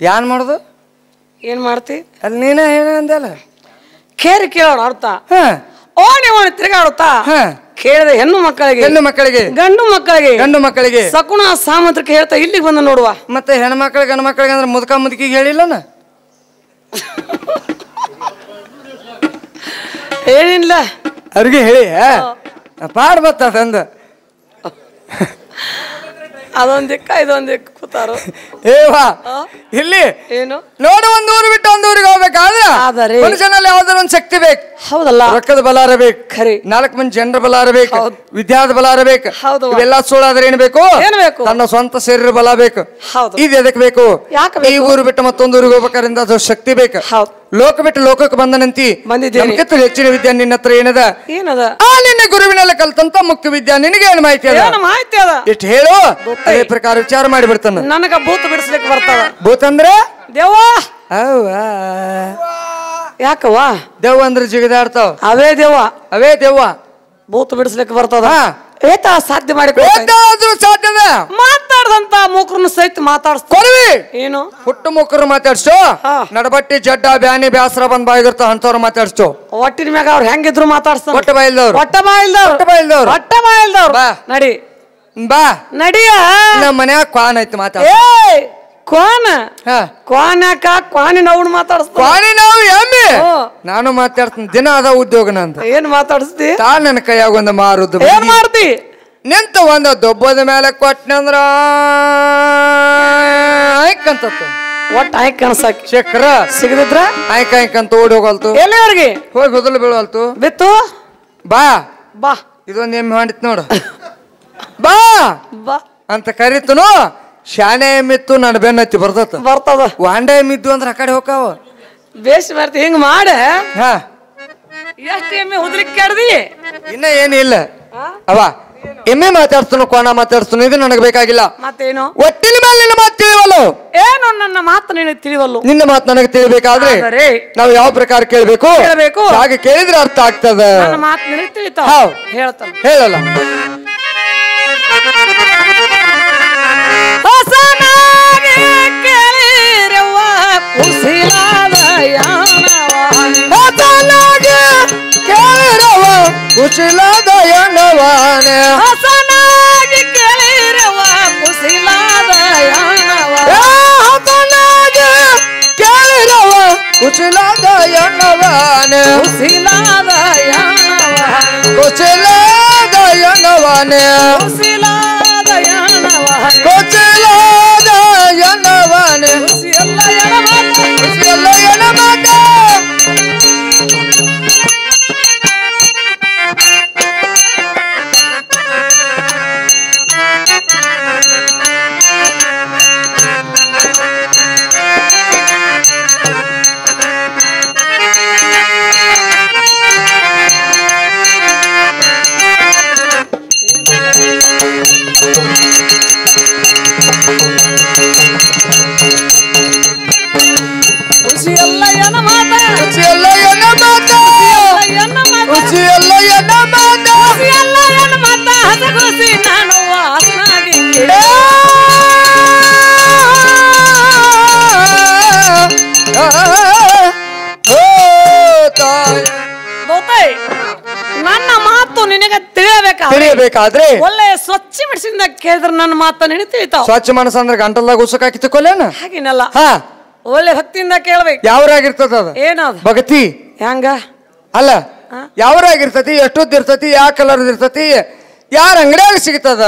ಏನ್ ಮಾಡುದು ಏನ್ ಮಾಡ್ತಿ ಅಲ್ಲಿ ನೀನ ಏನ ಅಂದಲ್ಲ ಕೇರಿ ಕೇಳೋಣ ಅರ್ಥ ಓಣಿ ಓಣಿ ತಿರುಗಾಡುತ್ತಾ ಕೇಳಿದ ಹೆಣ್ಣು ಮಕ್ಕಳಿಗೆ ಗಂಡು ಮಕ್ಕಳಿಗೆ ಸಕುಣ ಸಾಮಂತ್ರಕ್ಕೆ ಹೇಳ್ತಾ ಇಲ್ಲಿಗೆ ಬಂದ ನೋಡುವ ಮತ್ತೆ ಹೆಣ್ಮಕ್ಳಿಗೆ ಗಂಡು ಮಕ್ಕಳಿಗೆ ಅಂದ್ರೆ ಮುದುಕ ಮುದುಕಿಗೆ ಹೇಳಿಲ್ಲನ ಹೇಳಿಲ್ಲ ಅವ್ರಿಗೆ ಹೇಳಿ ಪಾಡ್ ಬತ್ತಂದ ಅದೊಂದ್ ದಿಕ್ಕ ಇದೊಂದ್ ದಿಕ್ಕ ಕೂತಾರು ಏವಾ ಇಲ್ಲಿ ಏನು ನೋಡು ಒಂದ್ ಊರು ಬಿಟ್ಟು ಒಂದ್ ಊರಿಗೆ ಹೋಗ್ಬೇಕಾದ್ರೆ ಮನುಷ್ಯನಲ್ಲಿ ಯಾವ್ದಾರ ಒಂದ್ ಶಕ್ತಿ ಬೇಕು ಹೌದಲ್ಲ ರೊಕ್ಕದ ಬಲ ಇರಬೇಕು ಖರಿ 4 ಮಂದಿ ಜನರ ಬಲ ಇರಬೇಕು ವಿದ್ಯಾದ ಬಲ ಇರಬೇಕು ಇವೆಲ್ಲ ಸುಳ್ಳಾದ್ರೆ ಏನ್ ಬೇಕು ತನ್ನ ಸ್ವಂತ ಶರೀರ ಬಲ ಬೇಕು ಇದು ಎದಕ್ ಬೇಕು ಈ ಊರು ಬಿಟ್ಟು ಮತ್ತೊಂದು ಊರಿಗೆ ಹೋಗ್ಬೇಕಾದ್ರಿಂದ ಅದು ಶಕ್ತಿ ಬೇಕು ಲೋಕ ಬಿಟ್ಟು ಲೋಕಕ್ಕೆ ಬಂದನಂತಿ ನಮ್ಗಿಂತ ಹೆಚ್ಚಿನ ವಿದ್ಯೆ ನಿನ್ನ ಹತ್ರ ಏನದ ಆ ನಿನ್ನ ಗುರುವಿನೆಲ್ಲ ಕಲ್ತಂತ ಮುಖ್ಯ ವಿದ್ಯಾ ನಿನಗೆ ಏನು ಮಾಹಿತಿ ಅದ ಇಷ್ಟು ಹೇಳು ಅದೇ ಪ್ರಕಾರ ವಿಚಾರ ಮಾಡಿ ಬಿಡ್ತಾನ ನನಗ ಭೂತ ಬಿಡಿಸ್ಲಿಕ್ಕೆ ಬರ್ತದ ಭೂತ ಅಂದ್ರೆ ದೇವ ಯಾಕವ್ವ ದೇವ ಅಂದ್ರೆ ಜಿಗಿದಾಡ್ತಾವ ಅವೇ ದೇವ ಭೂತ ಬಿಡಿಸ್ಲಿಕ್ಕೆ ಬರ್ತದ ಏತ ಸಾಧ್ಯ ಮಾಡಿ ಸಾಧ್ಯದ ಮಾತಾಡ್ದಂತ ಮೂಕರನ್ನು ಸಹಿತ ಕೊಡ್ವಿ ಏನು ಹುಟ್ಟು ಮೂಕರು ಮಾತಾಡ್ಸೋ ನಡಬಟ್ಟಿ ಜಡ್ಡ ಬ್ಯಾನಿ ಬ್ಯಾಸರ ಬಂದ್ ಬಾಯಿಗಿರ್ತಾವ ಅಂತವ್ರು ಮಾತಾಡ್ಸೋ ಒಟ್ಟಿನ ಮ್ಯಾಗ ಅವ್ರು ಹೆಂಗಿದ್ರು ಮಾತಾಡ್ಸ್ತಾರ ಹೊಟ್ಟೆ ಬಾಯಿಲ್ದವ್ರು ನಡಿ ಬಾ ನಡಿಯ ನಮ್ಮ ಮನ್ಯಾಗ ಕ್ವಾನ್ ಐತಿ ಮಾತಾಡ ಕ್ವಾನಿನ ಅವ್ನು ಕ್ವಾನಿ ನಾವು ಎಮ್ಮೆ ನಾನು ಮಾತಾಡ್ತೀನಿ ದಿನ ಅದ ಉದ್ಯೋಗ ನಂದು ಏನ್ ಮಾತಾಡಿಸ್ತಿ ನನ್ನ ಕೈಯಾಗ ಒಂದು ಮಾರುದು ಏನ್ ಮಾಡ್ತಿ ನಿಂತ ಒಂದು ದೊಬ್ಬದ ಮೇಲೆ ಕೊಟ್ಟನಂದ್ರ ಆಯ್ಕಂತ ಒಟ್ಟ ಆಯ್ಕ ಅನ್ಸಾಕಿ ಶೇಖರ ಸಿಗದಿದ್ರ ಆಯ್ಕಂತ ಓಡಿ ಹೋಗಲ್ತು ಎಲ್ಲಿವರೆಗೆ ಹೋಗಿ ಹೊದಲು ಬೀಳಲ್ತು ಬಿತ್ತು ಬಾ ಬಾ ಇದೊಂದು ಎಮ್ಮೆ ಮಾಡಿತ್ ನೋಡು ಬಾ ಬಾ ಅಂತ ಕರಿತನು ಶಾನೆ ಎಮ್ಮಿತ್ತು ನನ್ನ ಬೆನ್ನತ್ತಿ ಬರ್ತದ ವಾಂಡ ಎಮ್ಮಿದ್ದು ಅಂದ್ರೆ ಆ ಕಡೆ ಹೋಗಾವ ಬೇಸ್ ಮಾಡ್ತಿ ಹಿಂಗ ಮಾಡ ಎಷ್ಟು ಎಮ್ಮೆ ಹುದ್ಲಿಕ್ಕೆ ಕೆಡ್ದಿ ಇನ್ನ ಏನಿಲ್ಲ ಅವ ಎಮ್ಮೆ ಮಾತಾಡ್ತಾನು ಕೋಣ ಮಾತಾಡ್ತಾನು ಇದು ನನಗೆ ಬೇಕಾಗಿಲ್ಲ ಮತ್ತೇನು ಒಟ್ಟಿನ ಮೇಲೆ ನಿನ್ನ ಮಾತು ತಿಳಿವಲ್ಲ ಏನು ನನ್ನ ಮಾತು ನಿನಗೆ ತಿಳಿವಲ್ಲ ನಿನ್ನ ಮಾತು ನನಗೆ ತಿಳಿಬೇಕಾದ್ರೆ ನಾವು ಯಾವ ಪ್ರಕಾರ ಕೇಳಬೇಕು ಹಾಗೆ ಕೇಳಿದ್ರೆ ಅರ್ಥ ಆಗ್ತದ ನನ್ನ ಮಾತು ನಿನಗೆ ತಿಳಿತಾವ ಹೇಳ್ತಾನ ಹೇಳಲ್ಲ ಹೊಸನಾಗಿ ಕೇಳಿರವ್ವ ಕುಸಿಲಾದ ಕುಶಿಲಾದ ಎಣ್ಣವಾನೆ ಹೊಸನಾಗಿ ಕೇಳಿರವ್ವ ಕುಸಿಲಾದ ಹಸನಾಗಿ ಕೇಳಿರವ ಕುಶಿಲಾದ ಎಣ್ಣವಾನೆ ಕುಸಿಲಾದ ಕುಶಿಲಾದ ಎಣ್ಣವಾನೆ ಕುಸಿಲಾದ ಕುಶಿಲಾದ ಎಣ್ಣವಾನೆ ಎಲ್ಲ ಎಣಮಾತ ನನ್ನ ಮಾತು ನಿನಗೆ ತಿಳಿಯಬೇಕಾದ್ರೆ ಒಳ್ಳೆ ಸ್ವಚ್ಛ ಮನಸ್ಸಿಂದ ಕೇಳಿದ್ರೆ ನನ್ನ ಮಾತು ನಿನಗೆ ತಿಳಿತಾವ ಸ್ವಚ್ಛ ಮನಸ್ಸು ಅಂದ್ರೆ ಗಂಟಲ್ದಾಗ ಉಸಕ್ ಹಾಕಿ ತಿಕ್ಕೋಲೇನ ಹಾಗೇನಲ್ಲ ಒಳ್ಳೆ ಭಕ್ತಿಯಿಂದ ಕೇಳ್ಬೇಕು ಯಾವ್ರಾಗಿರ್ತದ ಅದ ಏನದ ಭಕ್ತಿ ಹೆಂಗ ಅಲ್ಲ ಯಾವ್ರಾಗಿರ್ತತಿ ಎಷ್ಟೊತ್ತಿರ್ತತಿ ಯಾವ ಕಲರ್ ಇರ್ತತಿ ಯಾರ ಅಂಗಡಿಯಾಗ ಸಿಗ್ತದ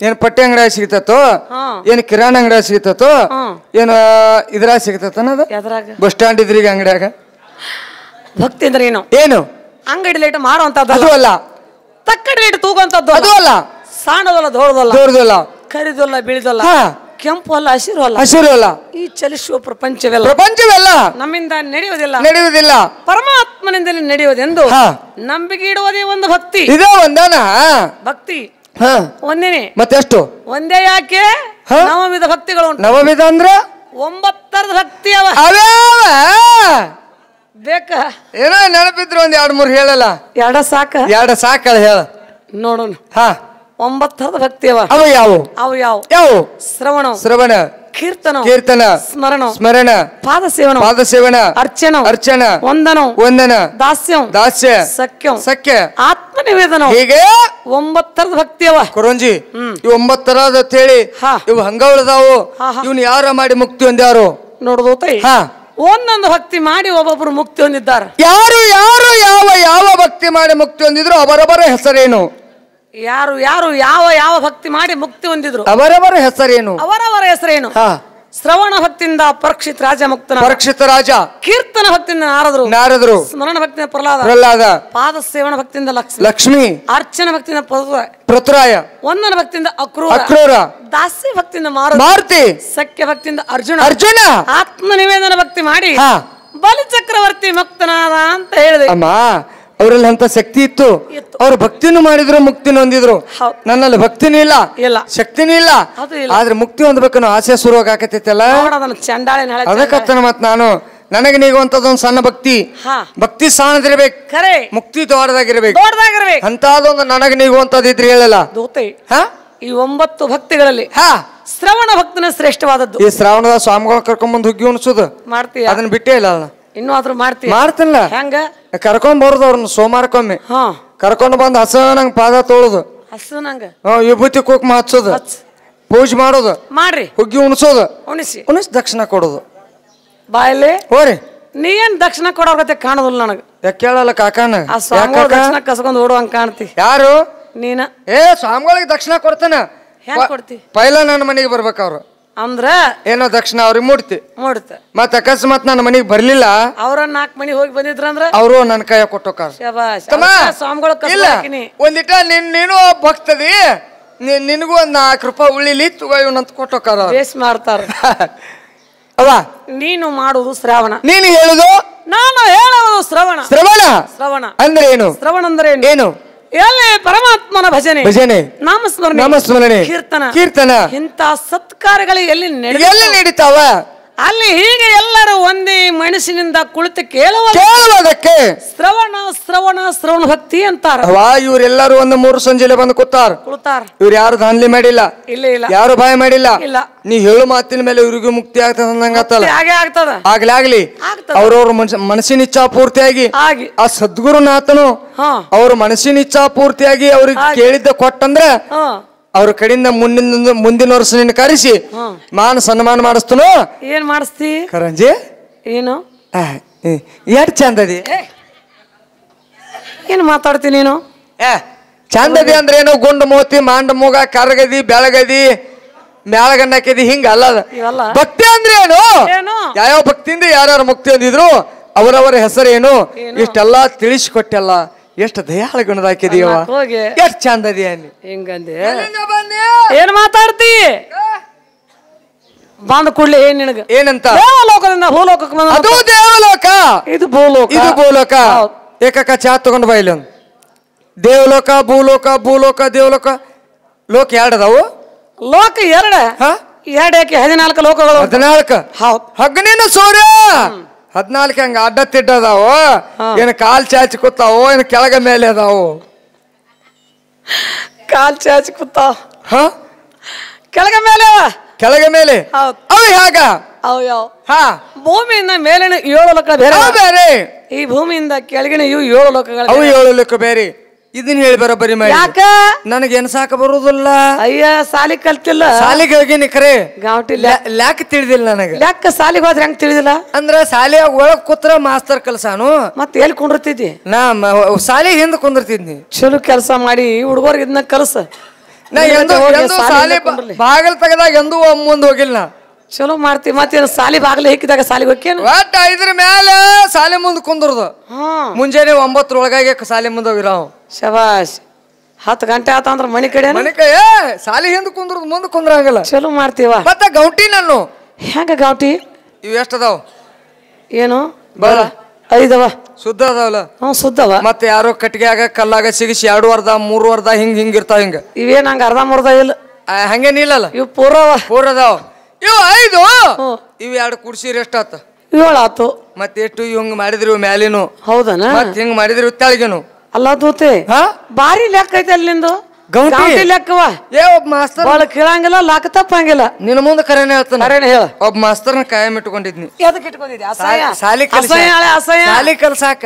ಏನ್ ಪಟ್ಟಿ ಅಂಗಡಿಯಾಗ ಸಿಗ್ತತೋ ಏನ್ ಕಿರಾಣಿ ಅಂಗಡಿಯಾಗ ಸಿಗ್ತತೋ ಏನ್ ಇದ್ರಾಗ ಸಿಗ್ತದ ಬಸ್ ಸ್ಟ್ಯಾಂಡ್ ಇದ್ರಿಗೆ ಅಂಗಡಿಯಾಗ ಭಕ್ತಿ ಅಂದ್ರೆ ಏನು ಅಂಗಡಿ ಲೇಟ್ ಮಾಡುವಂತದ್ದು ಅದು ಅಲ್ಲ ತಕ್ಕಡಿ ಲೇಟ್ ತೂಗುವಂತದ್ದು ಅದು ಅಲ್ಲ ಸಣ್ಣದಲ್ಲ ದೊಡ್ಡದಲ್ಲ ಕರಿದಲ್ಲ ಬಿಳಿದಲ್ಲ ಕೆಂಪು ಅಲ್ಲ ಹಸಿರು ಅಲ್ಲ ಈ ಚಲಿಸುವ ಪ್ರಪಂಚವೆಲ್ಲ ನಮ್ಮಿಂದ ನಡೆಯುವುದಿಲ್ಲ ಪರಮಾತ್ಮನಿಂದಲೇ ನಡೆಯುವುದೆಂದು ನಂಬಿಕೆ ಇಡುವುದೇ ಒಂದು ಭಕ್ತಿ ಇದೇ ಒಂದನ ಭಕ್ತಿ ಒಂದೇನೆ ಮತ್ತೆಷ್ಟು ಒಂದೇ ಯಾಕೆ ನವವಿಧ ಭಕ್ತಿಗಳು ಉಂಟು ನವವಿಧ ಅಂದ್ರೆ 9 ಭಕ್ತಿ ಅವ ಬೇಕಾ ಏನೋ ನೆನಪಿದ್ರು ಒಂದ್ 2-3 ಹೇಳಲ್ಲ ಎರಡ ಸಾಕ ಹೇಳ ನೋಡೋಣ 9 ಥರದ ಭಕ್ತಿ ಅವ. ಅವು ಯಾವ ಅವು ಯಾವ ಯಾವ ಶ್ರವಣ ಶ್ರವಣ ಕೀರ್ತನ ಕೀರ್ತನ ಸ್ಮರಣ ಸ್ಮರಣ ಪಾದ ಸೇವನ ಅರ್ಚನ ಅರ್ಚನ ವಂದನ ವಂದನ ದಾಸ್ಯಂ ದಾಸ್ಯ ಸಖ್ಯಂ ಸಖ್ಯ ಆತ್ಮ ನಿವೇದನ ಹೀಗೆ 9 ಥರದ ಭಕ್ತಿ ಅವ ಕೊರಂಜಿ. ಇವು 9 ತರದ್ ಅಂತ ಹೇಳಿ ಇವು ಹಂಗ ಉಳ್ದಾವು. ಇವನ್ ಯಾರ ಮಾಡಿ ಮುಕ್ತಿ ಹೊಂದ್ಯಾರು ನೋಡೋದೈ. ಒಂದೊಂದು ಭಕ್ತಿ ಮಾಡಿ ಒಬ್ಬೊಬ್ರು ಮುಕ್ತಿ ಹೊಂದಿದ್ದಾರೆ. ಯಾರು ಯಾರು ಯಾವ ಯಾವ ಭಕ್ತಿ ಮಾಡಿ ಮುಕ್ತಿ ಹೊಂದಿದ್ರು ಅವರವರ ಹೆಸರೇನು? ಯಾರು ಯಾರು ಯಾವ ಯಾವ ಭಕ್ತಿ ಮಾಡಿ ಮುಕ್ತಿ ಹೊಂದಿದ್ರು ಅವರವರ ಹೆಸರೇನು? ಅವರವರ ಹೆಸರೇನು? ಶ್ರವಣ ಭಕ್ತಿಯಿಂದ ಪರೀಕ್ಷಿತ್ ರಾಜ ಮುಕ್ತನ. ಪರೀಕ್ಷಿತ ರಾಜ. ಕೀರ್ತನ ಭಕ್ತಿಯಿಂದ ನಾರದರು. ಸ್ಮರಣ ಭಕ್ತಿಯಿಂದ ಪ್ರಹ್ಲಾದ. ಪಾದ ಸೇವನ ಭಕ್ತಿಯಿಂದ ಲಕ್ಷ್ಮಿ. ಅರ್ಚನ ಭಕ್ತಿಯಿಂದ ಪೃಥುರಾಯ. ವಂದನ ಭಕ್ತಿಯಿಂದ ಅಕ್ರೂರ. ದಾಸ್ಯ ಭಕ್ತಿಯಿಂದ ಮಾರುತಿ. ಸಖ್ಯ ಭಕ್ತಿಯಿಂದ ಅರ್ಜುನ. ಆತ್ಮ ನಿವೇದನ ಭಕ್ತಿ ಮಾಡಿ ಬಲಿ ಚಕ್ರವರ್ತಿ ಮುಕ್ತನಾದ ಅಂತ ಹೇಳಿದೆ. ಅಮ್ಮ ಅವರಲ್ಲಿ ಅಂತ ಶಕ್ತಿ ಇತ್ತು. ಅವ್ರು ಭಕ್ತಿನೂ ಮಾಡಿದ್ರು ಮುಕ್ತಿನ ಹೊಂದಿದ್ರು. ನನ್ನಲ್ಲಿ ಭಕ್ತಿನೂ ಇಲ್ಲ ಶಕ್ತಿನೂ ಇಲ್ಲ. ಆದ್ರೆ ಮುಕ್ತಿ ಹೊಂದ್ಬೇಕನ್ನೋ ಆಸೆ ಶುರುವಾಗಿ ಆಕತೈತಲ್ಲ. ಅದಕ್ಕತ್ತನ ಮತ್ ನಾನು ನನಗೆ ನೀಗುವಂತದೊಂದು ಸಣ್ಣ ಭಕ್ತಿ ಭಕ್ತಿ ಸ್ಥಾನದಿರ್ಬೇಕು. ಮುಕ್ತಿ ದೊಡ್ಡದಾಗಿರ್ಬೇಕು. ಅಂತದೊಂದು ನನಗೆ ನೀಗುವಂತದ್ದು ಇದ್ರೆ ಹೇಳಲ್ಲ. ಈ 9 ಭಕ್ತಿಗಳಲ್ಲಿ ಶ್ರವಣ ಭಕ್ತನ ಶ್ರೇಷ್ಠವಾದದ್ದು. ಈ ಶ್ರಾವಣದ ಸ್ವಾಮಿಗಳ ಕರ್ಕೊಂಡ್ಬಂದು ಹುಗ್ಗಿ ಉಣಿಸೋದು ಮಾಡ್ತೀವಿ. ಅದನ್ನ ಬಿಟ್ಟೇ ಇಲ್ಲ. ಇನ್ನೂ ಆದ್ರೂ ಮಾಡ್ತಿಲ್ಲ. ಹೆಂಗ ಕರ್ಕೊಂಡ್ ಬರೋದು ಅವ್ರನ್ನ ಸೋಮವಾರಕ್ಕೊಮ್ಮೆ ಕರ್ಕೊಂಡು ಬಂದು ಹಸನಂಗ್ ಪಾದ ತೊಳೋದು, ವಿಭೂತಿ ಕುಕ್ಮ ಹಚ್ಚೋದು, ಪೂಜೆ ಮಾಡೋದು ಮಾಡ್ರಿ, ಹುಗ್ಗಿ ಉಣಿಸೋದು, ಉಣಿಸಿ ದಕ್ಷಿಣ ಕೊಡೋದು. ಬಾಯಲ್ಲಿ ಹೋರಿ ನೀ ಏನ್ ದಕ್ಷಿಣ ಕೊಡೋಗತ್ತೆ ಕಾಣೋದಿಲ್ಲ ನನಗೆ. ಯಾಕೆ ಕೇಳಲ್ಲ ಕಾಕಾನ ದಕ್ಷಿಣ ಕಸ್ಕೊಂಡ್ ಓಡುವಂಗ ಕಾಣ್ತಿ. ಯಾರು ನೀನ? ಸ್ವಾಮಿಗಳಿಗೆ ದಕ್ಷಿಣ ಕೊಡ್ತಾನ. ಹೆಂಗ್ ಕೊಡ್ತಿ? ಪೈಲ ನನ್ನ ಮನೆಗೆ ಬರ್ಬೇಕ ಅವ್ರು ಅಂದ್ರ ಏನೋ ದಕ್ಷಿಣ ಅವ್ರಿಗೆ ಮೂಡ್ತಿ. ಮತ್ ಅಕಸ್ಮಾತ್ ನನ್ನ ಮನೆಗೆ ಬರ್ಲಿಲ್ಲ, ಅವ್ರ 4 ಮನಿ ಹೋಗಿ ಬಂದಿದ್ರಂದ್ರ ಅವರು ನನ್ನ ಕೈಯ ಕೊಟ್ಟೋಕಾರ. ಒಂದಿಟ ನೀನು ಭಕ್ತದಿ, ನಿನಗೂ 4 ರೂಪಾಯಿ ಉಳಿಲಿ ತಗೋನಂತ ಕೊಟ್ಟೋಕಾರ. ಬೇಸ್ ಮಾಡ್ತಾರ. ಅವ ನೀನು ಮಾಡುವುದು ಶ್ರಾವಣ, ನೀನು ಹೇಳುದು ನಾನು ಹೇಳುವುದು ಶ್ರವಣ. ಶ್ರವಣ ಅಂದ್ರೆ ಏನು? ಶ್ರವಣ ಅಂದ್ರೆ ಏನು? ಎಲ್ಲಿ ಪರಮಾತ್ಮನ ಭಜನೆ ನಾಮಸ್ಮರಣೆ ಕೀರ್ತನ ಇಂಥ ಸತ್ಕಾರ್ಯಗಳು ಎಲ್ಲಿ ನಡೀತಾವ ಅಲ್ಲಿ ಹೀಗೆ ಎಲ್ಲರೂ ಒಂದೇ ಮನಸ್ಸಿನಿಂದ ಕುಳಿತು ಕೇಳುವುದಕ್ಕೆ ಶ್ರವಣ ಭಕ್ತಿ ಅಂತಾರ. ಇವರೆಲ್ಲರೂ ಒಂದು 3 ಸಂಜೆಲೆ ಬಂದು ಕೂತಾರ. ಇವ್ರು ಯಾರು ದಾನ್ಲಿ ಮಾಡಿಲ್ಲ, ಯಾರು ಬಾಯ ಮಾಡಿಲ್ಲ. ನೀ ಹೇಳು ಮಾತಿನ ಮೇಲೆ ಇವ್ರಿಗೂ ಮುಕ್ತಿ ಆಗ್ತದ. ಆಗ್ಲಿ ಅವ್ರವ್ರ ಮನಸ್ಸಿನ ಇಚ್ಛಾ ಪೂರ್ತಿಯಾಗಿ ಆ ಸದ್ಗುರುನಾಥನು ಅವ್ರ ಮನಸ್ಸಿನ ಇಚ್ಛಾ ಪೂರ್ತಿಯಾಗಿ ಅವ್ರಿಗೆ ಕೇಳಿದ್ದ ಕೊಟ್ಟಂದ್ರೆ ಅವ್ರ ಕಡೆಯಿಂದ ಮುಂದಿನ ವರ್ಷ ನಿನ್ನ ಕರೆಸಿ ಸನ್ಮಾನ ಮಾಡಿಸ್ತನು. ಏನ್ ಮಾಡಿಸ್ತಿ ಕರಂಜಿ? ಏನು ಎಷ್ಟ್ ಚಂದದಿ? ಏನ್ ಮಾತಾಡ್ತಿ ನೀನು? ಚಂದದಿ ಅಂದ್ರೆ ಏನು? ಗುಂಡು ಮೋತಿ, ಮಾಂಡ ಮೂಗ, ಕರಗದಿ, ಬೆಳಗದಿ, ಮ್ಯಾಳಗನ್ನಕದಿ ಹಿಂಗ ಅಲ್ಲದ. ಭಕ್ತಿ ಅಂದ್ರೆ ಏನು? ಯಾವ ಭಕ್ತಿಯಿಂದ ಯಾರ್ಯಾರು ಮುಕ್ತಿ ಹೊಂದಿದ್ರು ಅವರವರ ಹೆಸರೇನು ಇಷ್ಟೆಲ್ಲಾ ತಿಳಿಸಿಕೊಟ್ಟೆಲ್ಲ. ಎಷ್ಟು ದಯಾಳ ಗುಣದಾಕಿದೀವ, ಎಷ್ಟು ಚಂದದಿ ಅನ್ನಿ. ಹಿಂಗಂದೆ ಏನ್ ಮಾತಾಡ್ತಿ? ಬಂದ ಕೂಡ್ಲೆ ಏನ್ ನಿನಗ ಏನಂತ? ದೇವಲೋಕದಿಂದ ಭೂಲೋಕಕ್ಕೆ ಬಂದ. ಅದು ದೇವಲೋಕ, ಇದು ಭೂಲೋಕ. ಇದು ಭೂಲೋಕ. ಏಕಕ್ಕ ಚಾ ತಗೊಂಡ್ ಬಾ ಇಲ್ಲಿ. ದೇವಲೋಕ, ಭೂಲೋಕ, ಭೂಲೋಕ, ದೇವಲೋಕ. ಲೋಕ 2 ಅದಾವು. ಲೋಕ 2 ಯಾಕೆ 14 ಲೋಕಗಳು? 14. ಹೌದು. ಹಗ್ಗನಿನ ಸೂರ್ಯ 14 ಹಂಗ ಅಡ್ಡ ತಿಡ್ಡ ಅದಾವು. ಏನ್ ಕಾಲ್ ಚಾಚಿ ಕೂತಾವು, ಏನ್ ಕೆಳಗ ಮೇಲೆ ಅದಾವು? ಕಾಲ್ ಚಾಚಿ ಕೂತಾವ, ಕೆಳಗ ಮೇಲೆ. ಅವು ಹೇಗ? ಭೂಮಿಯಿಂದ ಮೇಲಿನ 7 ಲೋಕ ಬೇರೆ, ಈ ಭೂಮಿಯಿಂದ ಕೆಳಗಿನ 7 ಲೋಕಗಳು. ಅವು 7 ಲೋಕ ಬೇರೆ. ಇದನ್ನ ಹೇಳಿ ಬರೋಬ್ಬರಿ ಮಾಡಿ. ಯಾಕ ನನಗೆ ಎನ್ಸಾಕ ಬರುದಿಲ್ಲ. ಅಯ್ಯ ಸಾಲಿ ಕಲ್ತಿಲ್ಲ. ಸಾಲಿಗೆ ಹೋಗಿನಿ ಖರೆ, ಗಾವಟಿ ಲ್ಯಾಕ್ ತಿಳಿದಿಲ್ಲ ನನಗೆ. ಲ್ಯಾಕ್ ಸಾಲಿಗೆ ಹೋದ್ರೆ ಹೆಂಗ್ ತಿಳಿದಿಲ್ಲ? ಅಂದ್ರ ಸಾಲಿಯಾಗ ಒಳಗ್ ಕೂತ್ರ ಮಾಸ್ತರ್ ಕಲ್ಸಾನು. ಮತ್ತೆ ಎಲ್ಲಿ ಕುಂಡಿರ್ತಿದ್ದಿ? ನಾ ಸಾಲಿ ಹಿಂದ ಕುಂದಿರ್ತಿದ್ನಿ. ಚಲೋ ಕೆಲಸ ಮಾಡಿ ಹುಡುಗರ್ಗ ಇದನ್ನ ಕಲ್ಸ. ನಾ ಎಂದು ಸಾಲಿ ಬಾಗಲ್ ತೆಗದಾಗ ಎಂದೂ ಮುಂದ್ ಹೋಗಿಲ್ಲ. ಚಲೋ ಮಾಡ್ತಿ. ಮತ್ತೆ ಸಾಲಿ ಬಾಗ್ಲಿ ಹಾಕಿದಾಗ ಸಾಲಿಗೆ ಹೋಗ್ಯೇನು? ಒಟ್ಟ 5 ಮೇಲೆ ಸಾಲಿ ಮುಂದ್ ಕುಂದ್ರದು. ಮುಂಜಾನೆ 9 ಒಳಗಾಗಿ ಸಾಲಿ ಮುಂದೆ ಹೋಗಿರಾವ್. ಶಬಾಷ್. 10 ಗಂಟೆ ಆತ ಅಂದ್ರ ಮನಿ ಕಡೆ ಸಾಲಿ ಹಿಂದ್ ಕುಂದ್ರದು, ಮುಂದ್ ಕುಂದ್ರಂಗಲ್ಲ. ಚಲೋ ಮಾಡ್ತೀವ. ಮತ್ತ ಗೌಟಿ ನಾನು ಹೆಂಗ ಗೌಟಿ? ಇವ್ ಎಷ್ಟ ಅದಾವ? ಏನು ಬರ 5 ಅವ. ಶುದ್ಧ ಅದಾವಲ್ಲ? ಶುದ್ಧವ. ಮತ್ತೆ ಯಾರೋ ಕಟ್ಟಿಗೆಯಾಗ ಕಲ್ಲಾಗ ಸಿಗಿಸಿ 2 ವರ್ದ 3 ವರ್ದ ಹಿಂಗ್ ಇರ್ತಾವ. ಹಿಂಗ ಇವೇನ್ ಹಂಗ ಅರ್ಧ ಮುರ್ದ ಇಲ್ಲ? ಹಂಗೇನಿಲ್ಲಲ್ಲ. ಇವ್ ಪೂರವ. ಇವು 5. ಇವ್ 2 ಕುಡ್ಸಿರಿ ಎಷ್ಟ ಆತ? 7 ಆತು. ಮತ್ತೆ ಎಷ್ಟು ಹಿಂಗ್ ಮಾಡಿದ್ರಿ ಮ್ಯಾಲಿನು? ಹೌದನ? ಮತ್ ಹಿಂಗ್ ಮಾಡಿದ್ರಿ ತೆಳಗಿನು? ಅಲ್ಲ ದೂತೆ ಭಾರಿ ಲೆಕ್ಕ ಐತೆ ಅಲ್ಲಿಂದು. ಗೌಂಟಿ ಲೆಕ್ಕವ ಏ ಒಬ್ಬ ಮಾಸ್ತರ್ ಬಾಳ ಕೇಳಂಗಿಲ್ಲ ಲಾಕ ತಪ್ಪಂಗಿಲ್ಲ. ನಿನ್ನ ಮುಂದೆ ಕರೆನೇ ಹೇಳ್ತಾನೆ. ಕರೆನೇ ಹೇಳ. ಒಬ್ಬ ಮಾಸ್ತರ್ನ ಕಾಯಂ ಇಟ್ಕೊಂಡಿದ್ನಿ. ಎದಕ್ಕೆ ಇಟ್ಕೊಂಡಿದ್ದಿ? ಸಾಲಿ ಕಲ್ಸಾಕ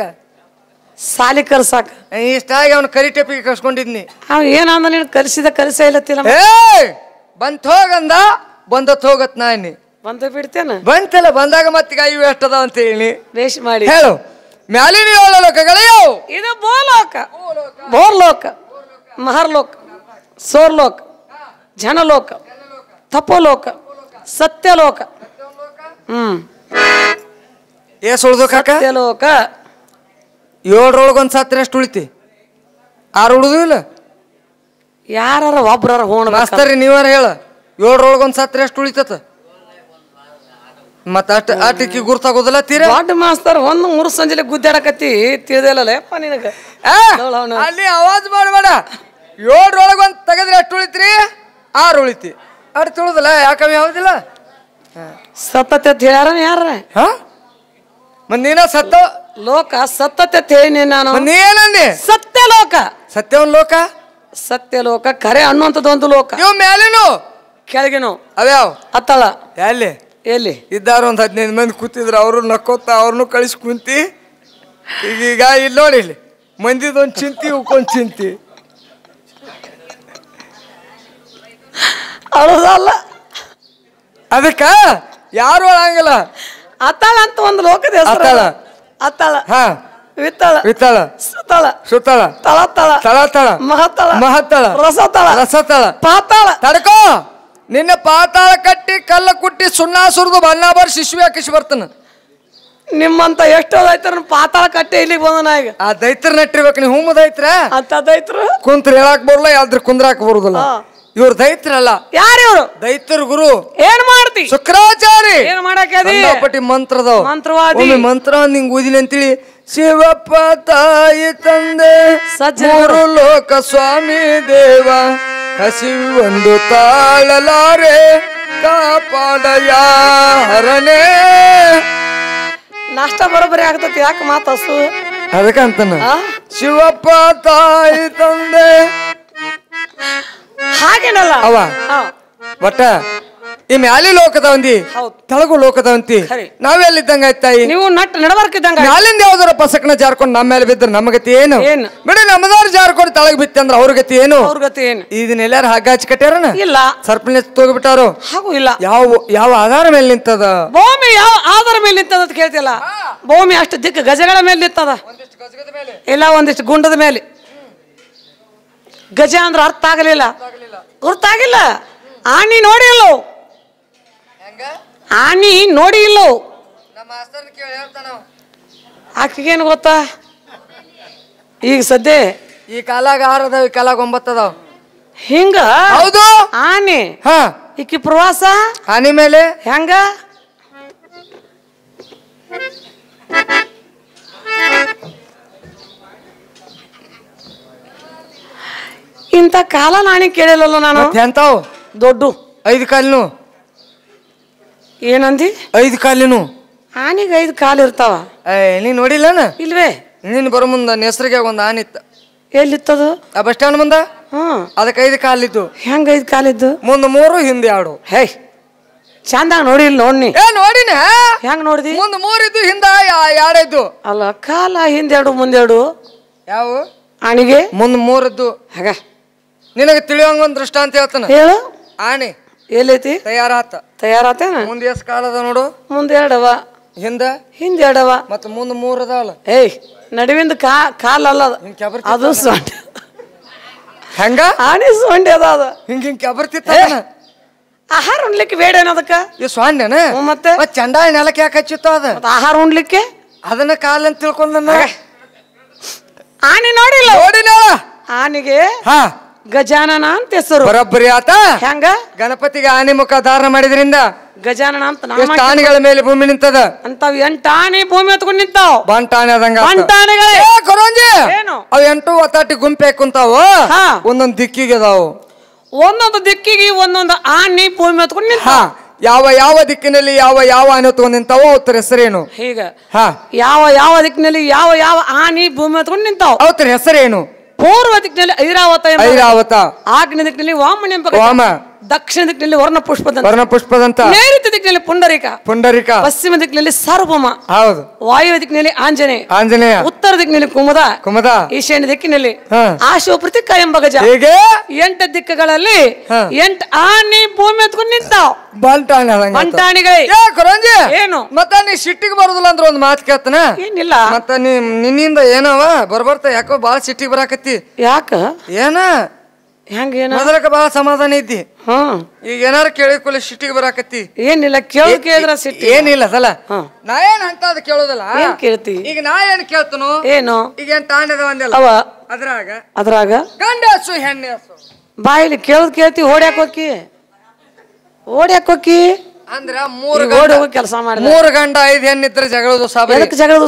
ಸಾಲಿ ಕಲ್ಸಾಕ ಇಷ್ಟಾಗಿ ಅವ್ನ ಕರಿ ಟೆಪಿಗೆ ಕರ್ಸ್ಕೊಂಡಿದ್ನಿ. ಅವ್ ಏನಂದ ನೀನು ಕಲಿಸಿದ ಕಲಿಸ ಇಲ್ಲತ್ತಿಲ್ಲ. ಬಂತ ಹೋಗಂದ ಬಂದತ್ ಹೋಗತ್ ನಾನಿ ಬಂದ ಬಿಡ್ತೇನ. ಬಂತಲ್ಲ ಬಂದಾಗ ಮತ್ತೀಗ ಇವು ಎಷ್ಟದ ಅಂತ ಹೇಳಿ ಬೇಷ್ ಮಾಡಿ ಹೇಳು. ಮ್ಯಾಲಿನ 7 ಲೋಕಗಳೆಯೋ. ಇದು ಭೂಲೋಕ, ಭೋರ್ಲೋಕ, ಮಹರ್ಲೋಕ, ಸೋರ್ಲೋಕ, ಜನಲೋಕ, ತಪೋಲೋಕ, ಸತ್ಯಲೋಕ. ಏಸ್ ಉಳ್ದು ಕಾಕ? ಸತ್ಯಲೋಕ 7ರೊಳಗೊಂದು ಸತ್ರ ಎಷ್ಟು ಉಳಿತಿ? 6 ಉಳಿದು ಇಲ್ಲ? ಯಾರ ಒಬ್ರ ಹೋಣ ಮಾಸ್ತರಿ ನೀವಾರ ಹೇಳ. 7ರೊಳಗೊಂದು ಸತ್ರ ಎಷ್ಟು ಉಳಿತತ? ಮತ್ತ ಅಟ್ಟಿಕ್ಕಿ ಗುರ್ತಾಗೋದಿಲ್ಲ ತೀರ. ದೊಡ್ಡ ಮಾಸ್ತರ್ 1 ಸಂಜೆ ಗುದ್ದಾಡಕತ್ತಿ ತಿಳಿದಿಲ್ಲಪ್ಪ ನಿನಗ. ಅಲ್ಲಿ ಆವಾಜ್ ಮಾಡಬೇಡ. 7ರೊಳಗೊಂದು ತೆಗೆದ್ರೆ ಎಷ್ಟು ಉಳಿತ್ರಿ? 6 ಉಳಿತಿ. ಅಡ್ ತಿಳಿದಿಲ್ಲ ಯಾಕವಿ ಯಾವ್ದಿಲ್ಲ ಸತ್ತತೆ ಅಂತ ಹೇಳ್ಯಾರ ಯಾರ? ಮತ್ ನೀನ ಸತ್ತ ಲೋಕ ಸತ್ತತೆ ಅಂತ ಹೇಳಿ ನಾನು. ನೀ ಏನಂದಿ? ಸತ್ಯಲೋಕ. ಸತ್ಯವನ್ ಲೋಕ, ಸತ್ಯಲೋಕ ಖರೆ ಅನ್ನುವಂಥದ್ದು ಒಂದು ಲೋಕ. ಇವ್ ಮ್ಯಾಲಿನು ಕೆಳಗಿನು ಅವ್ಯಾವ? ಅತ್ತಳ. ಎಲ್ಲಿ ಎಲ್ಲಿ ಇದ್ದಾರ? ಒಂದ್ 15 ಮಂದಿ ಕೂತಿದ್ರು. ಅವ್ರು ನಕ್ಕೋತ ಅವ್ರನ್ನು ಕಳಿಸಿ ಕುಂತಿ. ಈಗ ಇಲ್ಲಿ ನೋಡಿ, ಇಲ್ಲಿ ಮಂದಿದೊಂದು ಚಿಂತಿ ಇವಕ್ಕೊಂದು ಚಿಂತಿ. ಅಳೋದಲ್ಲ ಅದಕ್ಕ ಯಾರು ಒಳಂಗಿಲ್ಲ. ಅತ್ತಳ ಅಂತ ಒಂದು ಲೋಕದ ಹೆಸರು. ಅತ್ತಳ, ಅತ್ತಳ, ವಿತ್ತಳ, ವಿತ್ತಳ, ಸುತ್ತಳ, ಸುತ್ತಳ, ತಳತಳ, ತಳತಳ, ಮಹತ್ತಳ, ಮಹತ್ತಳ, ರಸತಳ, ರಸತಳ, ಪಾತಾಳ. ತಡ್ಕೋ. ನಿನ್ನ ಪಾತಾಳ ಕಟ್ಟಿ ಕಲ್ಲ ಕುಟ್ಟಿ ಸುಣ್ಣ ಸುರಿದು ಬಣ್ಣ ಬರ್ ಶಿಶುವೆ ಹಾಕಿಸಿ ಬರ್ತಾನ. ನಿಮ್ಮಂತ ಎಷ್ಟೋ ದೈತ್ರ ಪಾತಾಳ ಕಟ್ಟಿ ಇಲ್ಲಿಗೆ ಬಂದನ. ಈಗ ಆ ದೈತ್ರ ನಟ್ಟಿರ್ಬೇಕು. ನೀವು ಹುಮ್ಮ ದೈತ್ರ ಅಂತ ದೈತ್ರು ಕುಂತ್ರ ಹೇಳಕ್ ಬರಲ್ಲ, ಯಾವ್ದ್ರ ಕುಂದ್ರಾಕ್ ಬರುದಿಲ್ಲ. ಇವ್ರ ದೈತ್ರಲ್ಲ. ಯಾರು ಇವ್ರು? ದೈತ್ರ ಗುರು. ಏನ್ ಮಾಡ್ತಿ? ಶುಕ್ರಾಚಾರಿ. ಏನ್ ಮಾಡಾಕದಿ? ಪಟ್ಟಿ ಮಂತ್ರದವ್ ಮಂತ್ರವಾದಿ. ಮಂತ್ರ ನಿಂಗ್ ಓದಿನಿ ಅಂತೇಳಿ ಶಿವಪ್ಪ ತಾಯಿ ತಂದೆ ಮೂರು ಲೋಕ ಸ್ವಾಮಿ ದೇವ ಹಸಿವೊಂದು ತಾಳಲಾರೆ ಕಾಪಾಡಯ ಹರನೇ. ನಾಷ್ಟ ಬರೋಬ್ಬರಿ ಆಗ್ತತಿ. ಯಾಕೆ ಮಾತಸು? ಅದಕ್ಕಂತಾನ ಶಿವಪ್ಪ ತಾಯಿ ತಂದೆ ಹಾಗೇನಲ್ಲ ಅವ ಒಟ್ಟ ಈ ಮ್ಯಾಲಿ ಲೋಕದವಂತಿ, ತಳಗು ಲೋಕದವಂತಿ. ನಾವೆಲ್ಲಿದ್ದಂಗ ಆಯ್ತಾಯಿ? ನೀವು ನಟ್ ನಡಬರ್ಕಿದ್ದಂಗ. ಮ್ಯಾಲಿಂದ ಯಾವ್ದಾರ ಪಸಕ್ನ ಜಾರ್ಕೊಂಡು ನಮ್ಮ ಮೇಲೆ ಬಿದ್ರೆ ನಮ್ಮ ಗತಿ ಏನು? ಬಿಡಿ, ನಮ್ಮದವ್ರು ಜಾರ್ಕೊಂಡು ತಳಗ್ ಬಿತ್ತೆ ಅಂದ್ರೆ ಅವ್ರ ಗತಿ ಏನು? ಅವ್ರ ಗತಿ ಏನು? ಇದನ್ನೆಲ್ಲಾರು ಹಗ್ಗ ಹಚ್ಚಿ ಕಟ್ಯಾರನ? ಇಲ್ಲ. ಸರ್ಪನೆ ತೋಗ್ಬಿಟ್ಟಾರು? ಹಾಗೂ ಇಲ್ಲ. ಯಾವ ಆಧಾರ ಮೇಲೆ ನಿಂತದ? ಭೂಮಿ ಯಾವ ಆಧಾರ ಮೇಲೆ ನಿಂತದ ಅಂತ ಕೇಳ್ತಿಲ್ಲ. ಭೂಮಿ ಅಷ್ಟು ದಿಕ್ಕ ಗಜಗಳ ಮೇಲೆ ನಿಂತದ, ಇಲ್ಲ ಒಂದಿಷ್ಟು ಗುಂಡದ ಮೇಲೆ. ಗಜ ಅಂದ್ರೆ ಅರ್ಥ ಆಗಲಿಲ್ಲ, ಗುರ್ತಾಗಿಲ್ಲ. ಆನಿ ನೋಡಿ ಇಲ್ಲೋ, ಆನಿ ನೋಡಿ ಇಲ್ಲೋ. ಆಕಿಗೇನು ಗೊತ್ತಾ? ಈಗ ಸದ್ಯ ಈ ಕಾಲಾಗ 6 ಅದಾವ, ಈ ಕಾಲಾಗ 9 ಅದಾವ. ಹಿಂಗ ಹೌದು. ಆನೆ ಈಕಿ ಪ್ರವಾಸ ಆನೆ ಮೇಲೆ ಹೆಂಗ? ಇಂಥ ಕಾಲ ನಾನೇ ಕೇಳಿಲ್ಲಲ್ಲ ನಾನು. ಎಂತಾವ್ ದೊಡ್ಡ 5 ಕಾಲಿನು? ಏನಂದಿ? 5 ಕಾಲಿನು? ಆನೆಗೆ 5 ಕಾಲು ಇರ್ತಾವ. ನೀನ್ ನೋಡಿಲ್ಲನ? ಇಲ್ವೇ. ನೀನ್ ಬರೋ ಮುಂದ ಹೆಸರಿಗೆ ಒಂದು ಆನೆ ಇತ್ತ. ಎಲ್ಲಿತ್ತದು? ಆ ಬಸ್ ಸ್ಟ್ಯಾಂಡ್ ಮುಂದ. ಅದಕ್ಕೆ 5 ಕಾಲಿದ್ದು. ಹೆಂಗ 5 ಕಾಲಿದ್ದು? ಮುಂದ 3 ಹಿಂದೆ 2. ಹೇ ಚಂದಾಗ ನೋಡಿಲ್ ನೋಡ್ನಿ. ನೋಡಿನ. ಹೆಂಗ್ ನೋಡಿದಿ? ಮುಂದ 3 ಇದ್ದು, ಹಿಂದ 2 ಇದ್ದು. ಅಲ್ಲ, ಕಾಲ ಹಿಂದೆ 2 ಮುಂದೆ 2. ಯಾವ ಆನೆಗೆ? ಮುಂದ 3 ಇದ್ದು. ಹಾಗ ನಿನಗೆ ತಿಳಿಯೋಂಗ ಒಂದ್ ದೃಷ್ಟಾಂತ ಹೇಳ್ತಾನ. ಹೇಳು. ಆನೆ ಎಲ್ಲೈತಿ? ತಯಾರಾತೇನ? ಮುಂದೆ ಎಷ್ಟು ಕಾಲದ ನೋಡು? ಮುಂದೆ 2 ಅವ, ಹಿಂದೆ 2 ಅವ, ಮತ್ತ ಮುಂದ 3 ಅದಾವಲ್ಲ. ನಡುವಿಂದ ಕಾಲ ಅಲ್ಲ ಅದು ಸೊಂಡೆ. ಹೆಂಗ? ಆನೆ ಸೊಂಡೆ ಅದ. ಹಿಂಗ ಕೆಬರ್ತಿತ್ತ. ಆಹಾರ ಉಣ್ಲಿಕ್ಕೆ ಬೇಡ ಏನದಕ್ಕ? ಈ ಸೊಂಡೆನ ಮತ್ತೆ ಚಂಡಾಳ ನೆಲಕ್ಕೆ ಯಾಕೆ ಹಚ್ಚಿತ್ತ? ಅದ ಆಹಾರ ಉಣ್ಲಿಕ್ಕೆ ಅದನ್ನ ಕಾಲ ಅಂತ ತಿಳ್ಕೊಂಡ. ಆನೆ ನೋಡಿಲ್ಲ? ನೋಡಿನ. ಆನೆಗೆ ಗಜಾನನ ಅಂತ ಹೆಸರು. ಬರೋಬ್ಬರಿ ಆತ. ಹೆಂಗ? ಗಣಪತಿಗೆ ಆನೆ ಮುಖ ಧಾರಣ ಮಾಡಿದ್ರಿಂದ ಗಜಾನನ ಅಂತ. ಎಷ್ಟು ಆನೆಗಳ ಮೇಲೆ ಭೂಮಿ ನಿಂತದ? ಅಂತಾವ್ 8 ಆನೆ ಭೂಮಿ ಹೊತ್ಕೊಂಡ್ ನಿಂತಾವ್. ಬಂಟಾನೆ ಅದಂಗ. ಬಂಟಾನೆಗಳೇ ಏನು? ಅವ್ 8 ಒತ್ತಾಟಿ ಗುಂಪೆ ಕುಂತಾವ. ಒಂದೊಂದ್ ದಿಕ್ಕಿಗೆ ಅದಾವು. ಒಂದೊಂದು ದಿಕ್ಕಿಗೆ ಒಂದೊಂದು ಆನೆ ಭೂಮಿ ಹೊತ್ಕೊಂಡ್ ನಿಂತಾವ. ಯಾವ ದಿಕ್ಕಿನಲ್ಲಿ ಯಾವ ಆನೆ ಹೊತ್ಕೊಂಡ್ ನಿಂತಾವ ಅವ್ರ ಹೆಸರೇನು? ಹೀಗ ಯಾವ ದಿಕ್ಕಿನಲ್ಲಿ ಯಾವ ಆನೆ ಭೂಮಿ ಹೊತ್ಕೊಂಡ್ ನಿಂತಾವ ಅವ್ರ ಹೆಸರೇನು? ಪೂರ್ವ ದಿಕ್ಕಿನಲ್ಲಿ ಐರಾವತ, ಆಗ್ನೇಯ ದಿಕ್ಕಿನಲ್ಲಿ ವಾಮನ ಎಂಬ, ದಕ್ಷಿಣ ದಿಕ್ಕಿನಲ್ಲಿ ವರ್ಣಪುಷ್ಪದಂತ, ನೈಋತ್ಯ ದಿಕ್ಕಿನಲ್ಲಿ ಪುಂಡರಿಕ, ಪಶ್ಚಿಮ ದಿಕ್ಕಿನಲ್ಲಿ ಸಾರ್ವಭೌಮ, ಹೌದು, ವಾಯು ದಿಕ್ಕಿನಲ್ಲಿ ಆಂಜನೇಯ, ಉತ್ತರ ದಿಕ್ಕಿನಲ್ಲಿ ಕುಮುದ, ಈಶಾನ್ಯ ದಿಕ್ಕಿನಲ್ಲಿ ಆಶೋಪ್ರತಿಕ ಎಂಬ ಗಜ. 8 ದಿಕ್ಕುಗಳಲ್ಲಿ 8 ಆನೆ ಭೂಮಿ ಎತ್ಕೊಂಡು ನಿಂತಾವ್. ಬಂಟಾಣಿಗಳೇ ಏನು ಮತ್ತ ನೀ ಸಿಟ್ಟಿಗೆ ಬರುದಿಲ್ಲ ಅಂದ್ರೆ ಒಂದು ಮಾತು ಕೇಳ್ತಾನ. ಏನಿಲ್ಲ ಮತ್ತ ನಿನ್ನಿಂದ ಏನವ ಬರ್ಬರ್ತ ಯಾಕೋ ಬಾಳ ಸಿಟ್ಟಿಗೆ ಬರಾಕತ್ತಿ. ಯಾಕ ಏನ ಹೆಂಗ ಮೊದಲಕ ಬಾಳ ಸಮಾಧಾನ ಐತಿ. ಈಗ ಏನಾರ ಕೇಳಿಕೊಳ್ಳಿ ಸಿಟ್ಟಿಗೆ ಬರಾಕತ್ತಿ. ಏನಿಲ್ಲ ಕೇಳಿದ್ರ ಸಿಟ್ಟಿ ಏನಿಲ್ಲ ಸಲ ನಾ ಏನ್ ಅಂತ ಅದ್ ಕೇಳೋದಲ್ಲ. ಕೇಳ್ತಿ ಈಗ ನಾ ಏನ್ ಕೇಳ್ತನು ಏನು ಈಗ ಏನ್ ತಾಂಡದ ಒಂದಿಲ್ಲ ಅದ್ರಾಗ ಗಂಡ ಹಸು ಹೆಣ್ಣೆ ಹಸು ಬಾಯಿಲಿ ಕೇಳ್ತಿ ಓಡ್ಯಾಕ್ ಹೋಗಿ ಅಂದ್ರ 3 ಕೆಲಸ ಮಾಡಿ 3 ಗಂಡ 5 ಹೆಣ್ಣಿದ್ರ ಜಗಳದ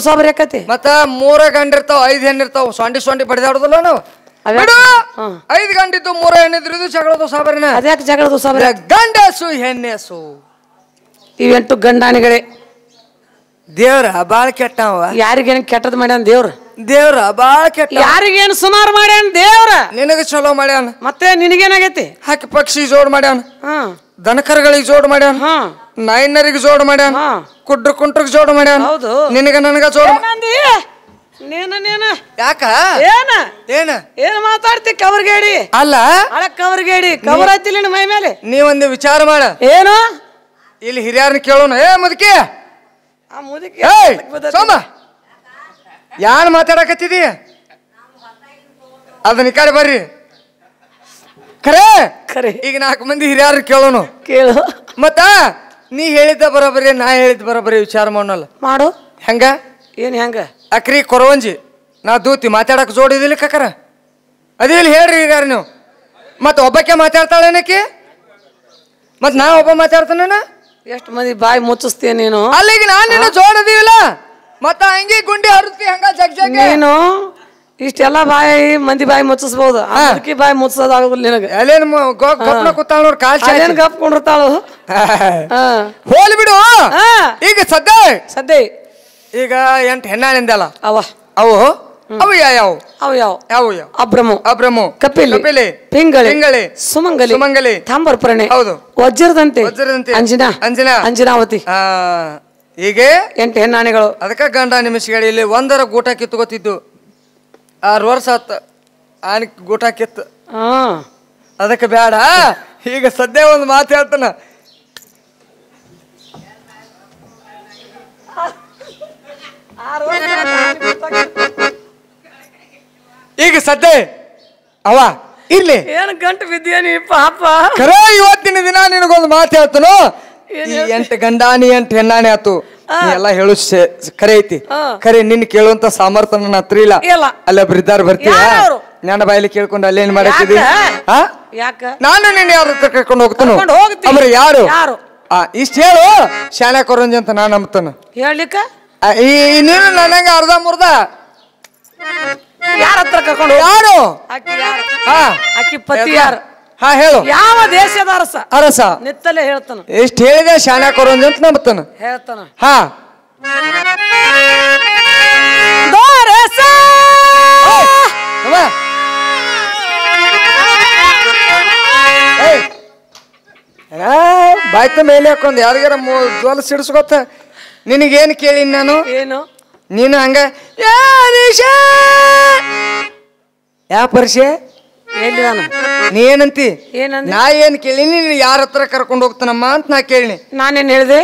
ಸಾಬರಿ ಆಕತಿ. ಮತ್ತ 3 ಗಂಡ ಇರ್ತಾವ 5 ಹೆಣ್ಣಿರ್ತಾವ ಸೊಂಡಿ ಬಡಿದಾಡುದಿಲ್ಲ ನಾವು. 5 ಗಂಡಿದ್ದು 3 ಹೆಣ್ಣಿದ್ರು ಜಗಳದ ಸಾಬರಿನ. ಅದ್ಯಾಕೆ ಜಗಳದ ಸಾಬರಿ? ಗಂಡ ಹಸು ಹೆಣ್ಣೆ ಹಸು ಇವೆಂಟು ಗಂಡಾನಿಗಳೇ. ದೇವ್ರ ಬಾಳ ಕೆಟ್ಟವ. ಯಾರಿಗೇನು ಕೆಟ್ಟದ್ ಮಾಡ್ಯಾನ ದೇವ್ರ ಬಾಳ ಕೆಟ್ಟ. ಯಾರಿಗೇನು ಸುಮಾರು ಮಾಡ್ಯಾನ ದೇವ್ರ? ನಿನಗ ಚಲೋ ಮಾಡ್ಯಾನ. ಮತ್ತೆ ನಿನಗೇನಾಗೈತಿ? ಹಕ್ಕಿ ಪಕ್ಷಿ ಜೋಡ್ ಮಾಡ್ಯಾನ, ದನಕರಗಳಿಗೆ ಜೋಡ್ ಮಾಡ್ಯಾನ, ನಾಯಿನರಿಗೆ ಜೋಡ್ ಮಾಡ್ಯಾನ, ಕುಂಟ್ರಿಗೆ ಜೋಡ್ ಮಾಡ್ಯಾನ. ನಿನಗ ನನಗ ಜೋಡ್ ಯಾಕ ಏನ್ ಮಾತಾಡ್ತಿ? ಕವರ್ಗೇಡಿ ಅಲ್ಲ ಕವರ್ಗೇಡಿ ಕವರ್ ಹತ್ತಿಲ್ಲ ಮೈ ಮೇಲೆ. ನೀವೊಂದು ವಿಚಾರ ಮಾಡ. ಏನು ಇಲ್ಲಿ ಹಿರಿಯರನ್ನ ಕೇಳೋಣ. ಮುದುಕಿ ಸೋಮ ಯಾನ್ ಮಾತಾಡಕತ್ತಿದಿ? ಅದನ್ನ ಈ ಕಡೆ ಬರ್ರಿ. ಖರೆ ಈಗ 4 ಮಂದಿ ಹಿರಿಯರು ಕೇಳೋನು. ಮತ್ತ ನೀ ಹೇಳಿದ್ದ ಬರೋಬರಿ ನಾ ಹೇಳಿದ್ ಬರೋಬರಿ ವಿಚಾರ ಮಾಡೋಲ್ಲ. ಮಾಡು ಹೆಂಗ ಅಕ್ರಿ ಕೊರವಂಜಿ ನಾ ದೂತಿ ಮಾತಾಡಕ್ ಜೋಡಿದಿಲ್ಲ ಕಕ್ಕರ ಅದೇ ಇಲ್ಲಿ ಹೇಳ್ರಿ ಹಿರಿಯಾರ ನೀವು. ಮತ್ತ ಒಬ್ಬಕ್ಕೆ ಮಾತಾಡ್ತಾಳೇನಕಿ? ಮತ್ ನಾ ಒಬ್ಬ ಮಾತಾಡ್ತಾನ. ಎಷ್ಟು ಮಂದಿ ಬಾಯಿ ಮುಚ್ಚಿಸ್ತೀಯ ನೀನು? ಅಲ್ಲಿಗೆ ನಾನು ಜೋಡದಿಲ್ಲ. ಮತ್ತ ಹಂಗೆ ಗುಂಡಿ ಹರಿಸ್ತಿ ಹಂಗ ಜಗ್ ನೀನು ಇಷ್ಟೆಲ್ಲ ಮಂದಿ ಬಾಯಿ ಮುಚ್ಚಿಸ್ಬಹುದು. ಅದಕ್ಕೆ ಬಾಯಿ ಮುಚ್ಚೋದಾಗುದಿಲ್ಲ ನಿನಗೆ. ಅಲ್ಲೇನು ಗಪ್ನ ಕೂತಾಳ ನೋಡ್ ಕಾಲ್ ಗಪ್ಕೊಂಡಿರ್ತಾಳು. ಹೋಲಿ ಬಿಡು. ಈಗ ಸದ್ಯ ಈಗ 8 ಹೆಣ್ಣಾಳಿಂದಲ್ಲ ಅವು ಯಾವ ಅಬ್ರಮು ಕಪಿಲಿ ಪಿಂಗಳಿ ಸುಮಂಗಲಿ ತಾಂಬರ್ಪರ್ಣೆ ಹೌದು ವಜ್ರದಂತೆ ಅಂಜನಾವತಿ ಹೀಗೆ 8 ಹೆಣ್ಣಾಣಿಗಳು. ಅದಕ್ಕ ಗಂಡ ನಿಮಿಷಗಳು ಇಲ್ಲಿ ಒಂದರ ಗೂಟ ಕಿತ್ಕೋತಿದ್ದು 6 ವರ್ಷ ಆತ ಆನೆ ಗೂಟ ಕಿತ್ತು. ಅದಕ್ಕೆ ಬೇಡ. ಈಗ ಸದ್ಯ ಒಂದು ಮಾತು ಹೇಳ್ತಾನ. ಈಗ ಸದ್ಯ ಅವ ಇರ್ಲಿ. ಏನ್ ಗಂಟು ಬಿದ್ದೀಯ ಪಾಪ? ಖರೆ ಇವತ್ತಿನ ದಿನ ನಿನಗೊಂದು ಮಾತು ಹೇಳ್ತಾನು. 8 ಗಂಡಾನಿ 8 ಹೆಣ್ಣಾಣಿ ಆತು. ಎಲ್ಲ ಹೇಳು ಖರೆ ಐತಿ. ಖರೆ ನಿನ್ ಕೇಳುವಂತ ಸಾಮರ್ಥ್ಯ ನನ್ನ ಹತ್ರ ಇಲ್ಲ. ಅಲ್ಲೊಬ್ರಿದ್ದಾರ ಬರ್ತೀಯ ನನ್ನ ಬಾಯಲ್ಲಿ ಕೇಳ್ಕೊಂಡು ಅಲ್ಲೇನ್ ಮಾಡಕ್ಕಿದಿ? ನಾನು ನಿನ್ನ ಯಾರ ಹತ್ರ ಕರ್ಕೊಂಡು ಹೋಗ್ತಾನು. ಅವ್ರ ಯಾರು ಇಷ್ಟ ಹೇಳು. ಶಾಲೆ ಕೊರಂಜಿ ಅಂತ ನಾನು ನಂಬ್ತಾನ. ಹೇಳ್ಲಿಕ್ಕ ನೀನು ನನಂಗ ಅರ್ಧ ಮುರ್ದ ಯಾರ ಹತ್ರ ಕರ್ಕೊಂಡು? ಯಾರು ಅಕ್ಕಿ ಪತಿ ಯಾರು? ಹೇಳು. ಯಾವ ದೇಶದ ಅರಸ ನಿತ್ತಲೇ ಹೇಳ್ತಾನ. ಎಷ್ಟು ಹೇಳಿದೆ ಶಾಲೆ ಕೊರಂಜಿ ಅಂತ ನಂಬ್ತಾನ. ಹೇಳ್ತಾನ ಬಾಯ್ತ ಮೇಲೆ ಹಾಕೊಂಡ್ ಯಾರಿಗಾರ ಜ್ವಲ ಸಿಡಿಸ್ಕೊತ. ನಿನಗೇನು ಕೇಳಿ ನಾನು? ಏನು ನೀನು ಹಂಗ ಯಾವ ಪರಿಚಯ ಎಲ್ಲಿ ನಾನು? ನೀ ಏನಂತಿ? ನಾ ಏನ್ ಕೇಳಿನಿ? ನೀನು ಯಾರ ಹತ್ರ ಕರ್ಕೊಂಡು ಹೋಗ್ತಾನಮ್ಮ ಅಂತ ನಾ ಕೇಳಿನಿ. ನಾನೇನ್ ಹೇಳಿದೆ?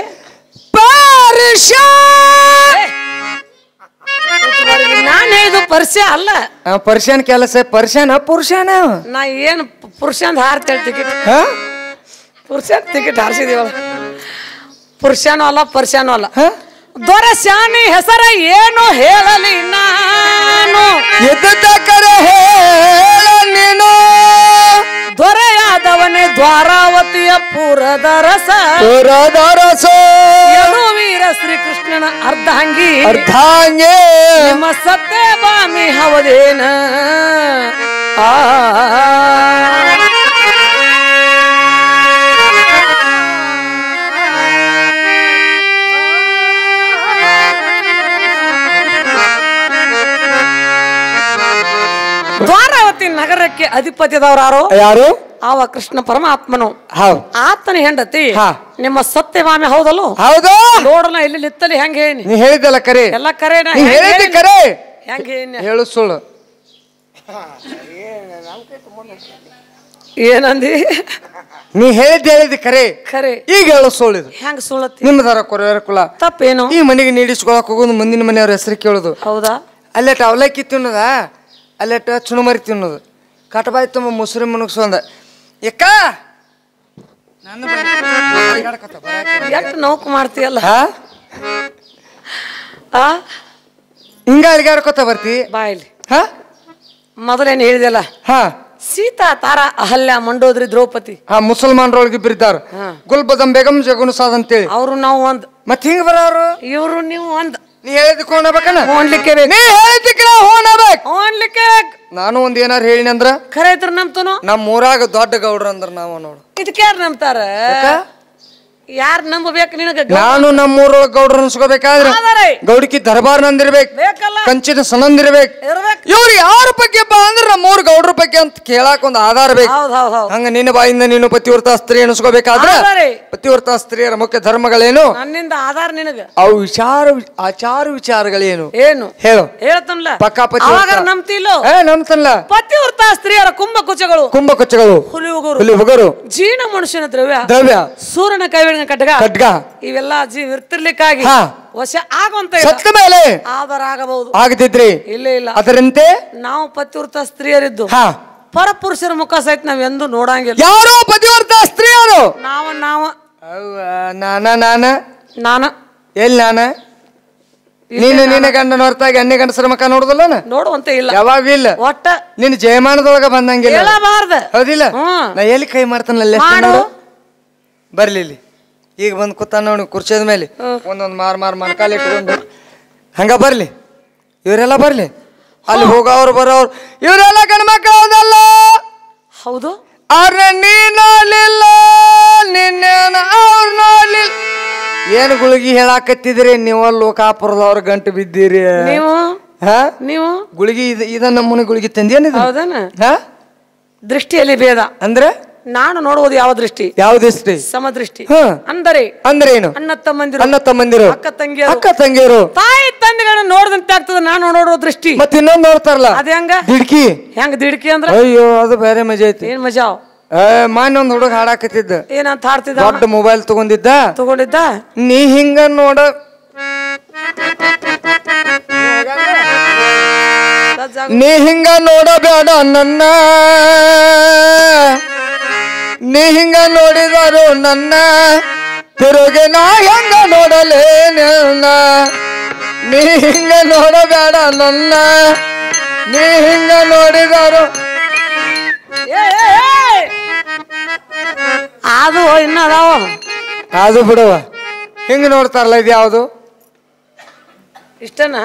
ನಾನು ಹೇಳಿದ್ದು ಪರಿಚಯ ಅಲ್ಲ. ಪರಿಚಯನ ಕೆಲಸ ಪುರುಷನ ನಾ ಏನು ಪುರುಷನ್ ಹಾರ್ತ ಟಿಕೆಟ್ ಪುರುಷನ್ ಟಿಕೆಟ್ ಹಾರಿಸಿದೀವಲ್ಲ. ಪುರುಷನೂ ಅಲ್ಲ ಪರಿಚಯನೂ ಅಲ್ಲ. ದೊರೆಸ್ಯಾನಿ ಹೆಸರ ಏನು ಹೇಳಲಿ ನಾನು? ನೀನು ದೊರೆಯಾದವನೇ ದ್ವಾರಾವತಿಯ ಪುರದರಸ ವೀರ ಶ್ರೀಕೃಷ್ಣನ ಅರ್ಧಾಂಗಿ ನಿಮ್ಮ ಸತ್ಯಭಾಮಿ ಹವದೇನ. ದ್ವಾರ ಅದಕ್ಕೆ ಅಧಿಪತಿದವ್ರು ಯಾರು ಯಾರು ಅವ ಕೃಷ್ಣ ಪರಮಾತ್ಮನು ಹೌದು ಆತನ ಹೆಂಡತಿ ನಿಮ್ಮ ಸತ್ಯಭಾಮೆ ಹೌದಲ್ಲೋ ಹೌದು ನೋಡೋಣ ಇಲ್ಲಿ ನಿತ್ತಲಿ ಹೆಂಗೆ ಹೇಳಿ ನೀ ಹೇಳಿದ್ದಲ್ಲ ಕರೆ ಎಲ್ಲ ಕರೆನ ಹೇಳಿದ್ದಿ ಕರೆ ಹೆಂಗೆ ಹೇಳು ಸುಳ್ಳು ಏನಂದಿ ನೀ ಹೇಳಿದ್ದಿ ಕರೆ ಖರೆ ಈಗ ಹೇಳು ಸುಳ್ಳಿದು ಹೆಂಗ್ ಸುಳ್ಳತಿ ನಿಮ್ಮದಾರ ಕೊರವೇರ ಕುಲ ತಪ್ಪೇನು ಈ ಮನೆಗೆ ನೀಡಿಸ್ಕೊಳಕ್ ಹೋಗೋದು ಮುಂದಿನ ಮನೆಯವ್ರ ಹೆಸರು ಕೇಳೋದು ಹೌದಾ ಅಲ್ಲೆಟ್ ಅವಲಕ್ಕಿ ತಿನ್ನೋದ ಅಲ್ಲೆಟ್ ಚುಣಮರಿ ತಿನ್ನೋದು ಕಟಬಾಯಿ ತುಂಬ ಮುಸ್ರಿ ಮುನುಗ್ಸೊಂದ ಯಾಕ ಎಷ್ಟು ನೌಕು ಮಾಡ್ತೀಯಲ್ಲ ಹಿಂಗ ಅಲ್ಲಿಗಾಡ್ಕೊತ ಬರ್ತಿ ಬಾಯಿಲಿ ಹಾ ಮೊದಲೇನು ಹೇಳಿದೆಲ್ಲ ಹಾ ಸೀತಾ ತಾರ ಅಹಲ್ಯ ಮಂಡೋದ್ರಿ ದ್ರೌಪದಿ ಮುಸಲ್ಮಾನರೊಳಗೆ ಇಬ್ಬರಿದ್ದಾರ ಗುಲ್ಬದಂ ಬೇಗಂ ಜಗುನುಸಾದ್ ಅಂತೇಳಿ ಅವ್ರು ನಾವು ಒಂದ್ ಮತ್ ಹಿಂಗ ಬರೋರು ಇವ್ರು ನೀವು ಒಂದ್ ನೀ ಹೇಳಿದ್ದಕ್ಕೆ ಹೋಗ್ಬೇಕನ ಹೋಗ್ಲಿಕ್ಕೆ ಬೇಕು ನೀ ಹೇಳಿದ್ದಕ್ಕೆ ಹೋಗ್ಬೇಕು ಹೋಗ್ಲಿಕ್ಕೆ ನಾನು ಒಂದ್ ಏನಾರ ಹೇಳಿನಿ ಅಂದ್ರ ಖರೆ ಇದ್ರ ನಂಬ್ತನು ನಮ್ಮ ಊರಾಗ ದೊಡ್ಡ ಗೌಡ್ರ ಅಂದ್ರ ನಾವು ನೋಡು ಇದಕ್ಕೆ ಯಾರು ನಂಬ್ತಾರ ಯಾರು ನಂಬಬೇಕು ನಿನಗ ನಾನು ನಮ್ಮೂರೊಳಗ ಗೌಡ್ರ ಅನ್ಸ್ಕೋಬೇಕಾದ್ರೆ ಗೌಡಿಕಿ ದರ್ಬಾರ್ ನಂದಿರ್ಬೇಕು ಕಂಚಿನ ಸನಂದಿರ್ಬೇಕು ಇವ್ರು ಯಾರ ಬಗ್ಗೆ ಬಾ ಅಂದ್ರೆ ನಮ್ಮೂರ್ ಗೌಡ್ರ ಬಗ್ಗೆ ಅಂತ ಕೇಳಾಕ ಒಂದ್ ಆಧಾರ ಬೇಕು ಹಂಗ ನಿನ್ನ ಬಾಯಿಂದ ನೀನು ಪತಿವ್ರತ ಸ್ತ್ರೀ ಅನ್ಸ್ಕೋಬೇಕಾದ್ರೆ ಪತಿವ್ರತ ಸ್ತ್ರೀಯರ ಮುಖ್ಯ ಧರ್ಮಗಳೇನು ನನ್ನಿಂದ ಆಧಾರ ನಿನಗ ಅವು ಆಚಾರ ವಿಚಾರಗಳೇನು ಏನು ಹೇಳು ಹೇಳ್ತನ್ಲ ಪಕ್ಕಾಪತಿ ನಂಬ್ತಿಲ್ಲೋ ನಂಬ್ತನ್ಲ ಪತಿವ್ರತ ಸ್ತ್ರೀಯರ ಕುಂಭಕುಚಗಳು ಹುಲಿ ಹುಗರು ಜೀರ್ಣ ಮನುಷ್ಯನ ದ್ರವ್ಯ ಸೂರ್ಯನ ಕೈವಿಡ ಖಡ್ಗ ಇವೆಲ್ಲ ಜೀವ ಇರ್ತಿರ್ಲಿಕ್ಕಾಗಿ ವಶ ಆಗುವಂತ ಸತ್ತ ಮೇಲೆ ಆಧಾರ ಆಗಬಹುದು ಆಗದಿದ್ರಿ ಇಲ್ಲ ಇಲ್ಲ ಅದರಂತೆ ನಾವು ಪತಿವ್ರತ ಸ್ತ್ರೀಯರಿದ್ದು ಪರಪುರುಷರ ಮುಖ ಸಹಿತ ನಾವ್ ಎಂದು ನೋಡಂಗಿಲ್ಲ ಯಾರೋ ಪತಿವ್ರತ ಸ್ತ್ರೀಯರು ನಾವ ನಾನ ಎಲ್ಲಿ ನೀನು ನಿನ್ನ ಗಂಡನ ಹೊರತಾಗಿ ಅನ್ಯ ಗಂಡಸರ ಮುಖ ನೋಡುದಲ್ಲ ನೋಡುವಂತ ಇಲ್ಲ ಯಾವಾಗ ಇಲ್ಲ ಒಟ್ಟ ನಿನ್ನ ಜಯಮಾನದೊಳಗ ಬಂದಂಗಿಲ್ಲ ಹೌದಿಲ್ಲ ನಾ ಎಲ್ಲಿ ಕೈ ಮಾಡ್ತಾನಲ್ಲ ಬರ್ಲಿ ಇಲ್ಲಿ ಈಗ ಬಂದ್ ಕೂತಾನ ನೋಡಿ ಕುರ್ಚಿದ ಮೇಲೆ ಒಂದೊಂದ್ ಮಾರ್ ಮಣಕಾಲ ಇಟ್ಕೊಂಡು ಹಂಗ ಬರ್ಲಿ ಇವರೆಲ್ಲ ಬರ್ಲಿ ಅಲ್ಲಿ ಹೋಗೋರು ಬರೋರು ಇವರೆಲ್ಲ ಗಂಡ್ಮಕ್ಳು ಹೌದಲ್ಲ ಹೌದು ಅವ್ರ ನೀ ನೋಡ್ಲಿಲ್ಲ ನಿನ್ನೇನ ಅವ್ರ ನೋಡ್ಲಿಲ್ಲ ಏನ್ ಗುಳಿಗಿ ಹೇಳಾಕತ್ತಿದ್ರಿ ನೀವ ಲೋಕಾಪುರದವ್ರ ಗಂಟು ಬಿದ್ದೀರಿ ನೀವು ಗುಳಿಗಿ ಇದ ನಮ್ಮನೆ ಗುಳಿಗಿ ತಂದೇನಿದ ದೃಷ್ಟಿಯಲ್ಲಿ ಭೇದ ಅಂದ್ರೆ ನಾನು ನೋಡುವುದು ಯಾವ ದೃಷ್ಟಿ ಸಮದೃಷ್ಟಿ ಅಂದರೆ ಏನು ಅಣ್ಣ ತಮ್ಮಂದಿರು ಅಕ್ಕ ತಂಗಿಯರು ತಾಯಿ ತಂದೆಗಳನ್ನ ನೋಡಿದಂತೆ ಆಗ್ತದ ನಾನು ನೋಡುವ ದೃಷ್ಟಿ ಮತ್ತೆ ಇನ್ನೊಂದು ನೋಡ್ತಾರಲ್ಲ ಅದ ಹೆಂಗ ದಿಡ್ಕಿ ಅಂದ್ರೆ ಅಯ್ಯೋ ಅದು ಬೇರೆ ಮಜಾ ಐತಿ ಏನ್ ಮಜಾ ಮಾನ್ಯ ಒಂದ್ ಹುಡುಗ ಹಾಡಾಕತ್ತಿದ್ದ ಏನಂತ ಹಾಡ್ತಿದ್ದ ದೊಡ್ಡ ಮೊಬೈಲ್ ತಗೊಂಡಿದ್ದ ನೀ ಹಿಂಗ ನೋಡ ನೀ ಹಿಂಗ ನೋಡಬೇಡ ನನ್ನ ನೀ ಹಿಂಗ ನೋಡಿದರು ನನ್ನ ತಿರುಗಿ ನಾ ಹೆಂಗ ನೋಡಲೇ ನೀ ಹಿಂಗ ನೋಡಬೇಡ ನನ್ನ ನೀ ಹಿಂಗ ನೋಡಿದರು ಅದು ಇನ್ನದಾವ ಅದು ಬಿಡುವ ಹಿಂಗ ನೋಡ್ತಾರಲ್ಲ ಇದು ಯಾವುದು ಇಷ್ಟನಾ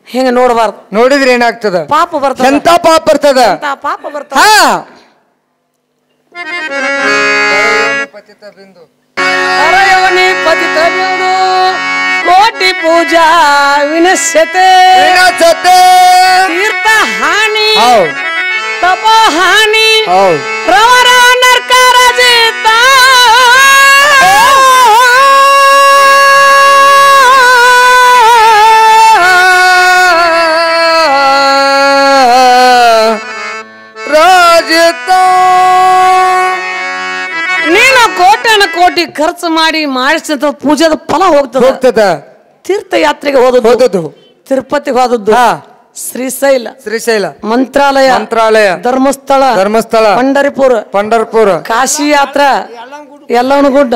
ಹಿಂಗ ನೋಡಬಾರ್ದು ನೋಡಿದ್ರೆ ಏನಾಗ್ತದ ಪಾಪ ಬರ್ತದ ಎಂತ ಪಾಪ ಬರ್ತದ ಪಾಪ ಬರ್ತದ ಹರಯೋನಿ ಪತಿತ ಬಿಂದು ಕೋಟಿ ಪೂಜಾ ವಿನಶ್ಯತೆ ತೀರ್ಥ ಹಾನಿ ತಪ ಹಾನಿ ರವರ ನರ್ಕಾರ ಜಿತ ಕೋಟಿ ಖರ್ಚು ಮಾಡಿ ಮಾಡಿಸಿದ ಪೂಜೆದ ಫಲ ಹೋಗ್ತದ ತೀರ್ಥಯಾತ್ರೆಗೆ ಹೋದದ್ದು ತಿರುಪತಿಗೆ ಹೋದದ್ದು ಶ್ರೀಶೈಲ ಮಂತ್ರಾಲಯ ಧರ್ಮಸ್ಥಳ ಪಂಡರಪುರ ಕಾಶಿ ಯಾತ್ರಾ ಎಲ್ಲವೂ ಗುಡ್ಡ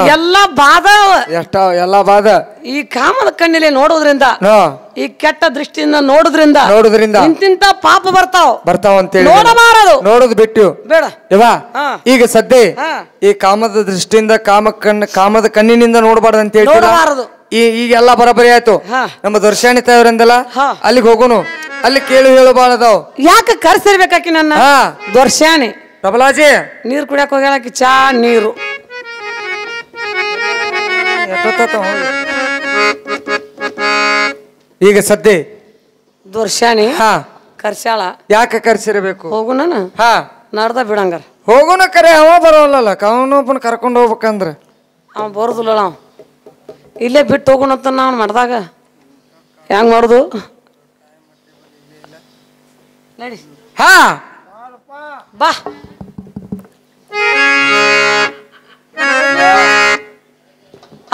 ಎಲ್ಲ ಬಾಧ ಈ ಕಾಮದ ಕಣ್ಣಿಲೆ ನೋಡೋದ್ರಿಂದ ಈ ಕೆಟ್ಟ ದೃಷ್ಟಿಯಿಂದ ನೋಡುದ್ರಿಂದ ಇಂತಿಂತ ಪಾಪ ಬರ್ತಾವ ಅಂತೇಳಿ ನೋಡೋದು ಬಿಟ್ಟು ಬೇಡ ಈಗ ಸದ್ಯ ಈ ಕಾಮದ ದೃಷ್ಟಿಯಿಂದ ಕಾಮದ ಕಣ್ಣಿನಿಂದ ನೋಡಬಾರ್ದು ಅಂತ ಹೇಳಿ ಈಗೆಲ್ಲ ಬರಬರಿ ಆಯ್ತು ನಮ್ಮ ದರ್ಶಾನಿ ತಾವ್ರಂದಲ್ಲ ಅಲ್ಲಿಗೆ ಹೋಗೋನು ಅಲ್ಲಿ ಕೇಳು ಹೇಳಬಾರದವ್ ಯಾಕೆ ಕರ್ಸಿರ್ಬೇಕಾಕಿ ನನ್ನ ದರ್ಶಾನಿ ಪ್ರಬಲಾಜಿ ನೀರ್ ಕುಡಿಯಕ್ ಹೋಗ್ಯಾಕಿ ಚಾ ನೀರು ಈಗ ಸದ್ಯ ದೊರ್ಶಾನಿ ಹಾ ಕರ್ಸಾಳ ಯಾಕೆ ಕರ್ಸಿರಬೇಕು? ಹೋಗುಣ ಹಾ ನಡ್ದ ಬಿಡಂಗಾರ ಹೋಗುನ ಕರೆ ಅವ ಬರೋಲ್ಲ ಅವನೊಬ್ಬನ ಕರ್ಕೊಂಡು ಹೋಗ್ಬೇಕಂದ್ರ ಅವ ಬರೋದಿಲ್ಲ ನಾವು ಇಲ್ಲೇ ಬಿಟ್ಟು ಹೋಗೋಣಂತ ನಾವು ಮಾಡ್ದಾಗ ಹೆಂಗ್ ಮಾಡುದು ನಡಿ ಹಾ ಬಾ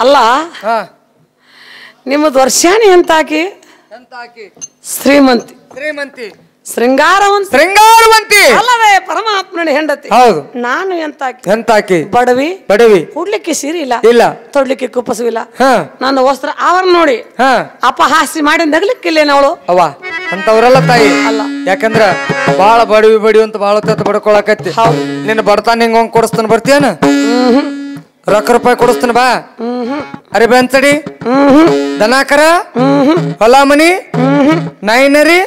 ಅಲ್ಲ ನಿಮ್ಮದು ವರ್ಷಾಣಿ ಅಂತ ಹಾಕಿ ಶ್ರೀಮಂತಿ ಶ್ರೀಮಂತಿ ಶೃಂಗಾರವಂತಿ ಅಲ್ಲವೇ ಪರಮಾತ್ಮನ ಹೆಂಡತಿ. ಹೌದು. ನಾನು ಎಂತಾಕಿ ಬಡವಿ ಕೂಡ್ಲಿಕ್ಕೆ ಸೀರೆ ಇಲ್ಲ, ತೊಡ್ಲಿಕ್ಕೆ ಕುಪ್ಪಸವಿಲ್ಲ. ನನ್ನ ವಸ್ತ್ರ ಆವರಣ ನೋಡಿ ಅಪಹಾಸ್ಯ ಮಾಡಿ ನಗಲಿಕ್ಕಿಲ್ಲೇನ ಅವಳು ಅವ ಅಂತವ್ರಲ್ಲ ತಾಯಿ ಅಲ್ಲ. ಯಾಕಂದ್ರ ಬಾಳ ಬಡವಿ ಅಂತ ಬಾಳ ತತ್ ಬಡ್ಕೊಳಕತ್ತಿ. ನಿನ್ನ ಬಡತಾನ ಹಿಂಗ ಕೊಡಿಸ್ತಾನ ಬರ್ತೀಯನ? ರೊಕ್ಕ ರೂಪಾಯಿ ಕೊಡಿಸ್ತಾನ ಬಾ. ಅರೆ ಬೆಂತಡಿ ದನಾಕರ ಹೊಲ ಮನಿ ನಾಯಿನರಿ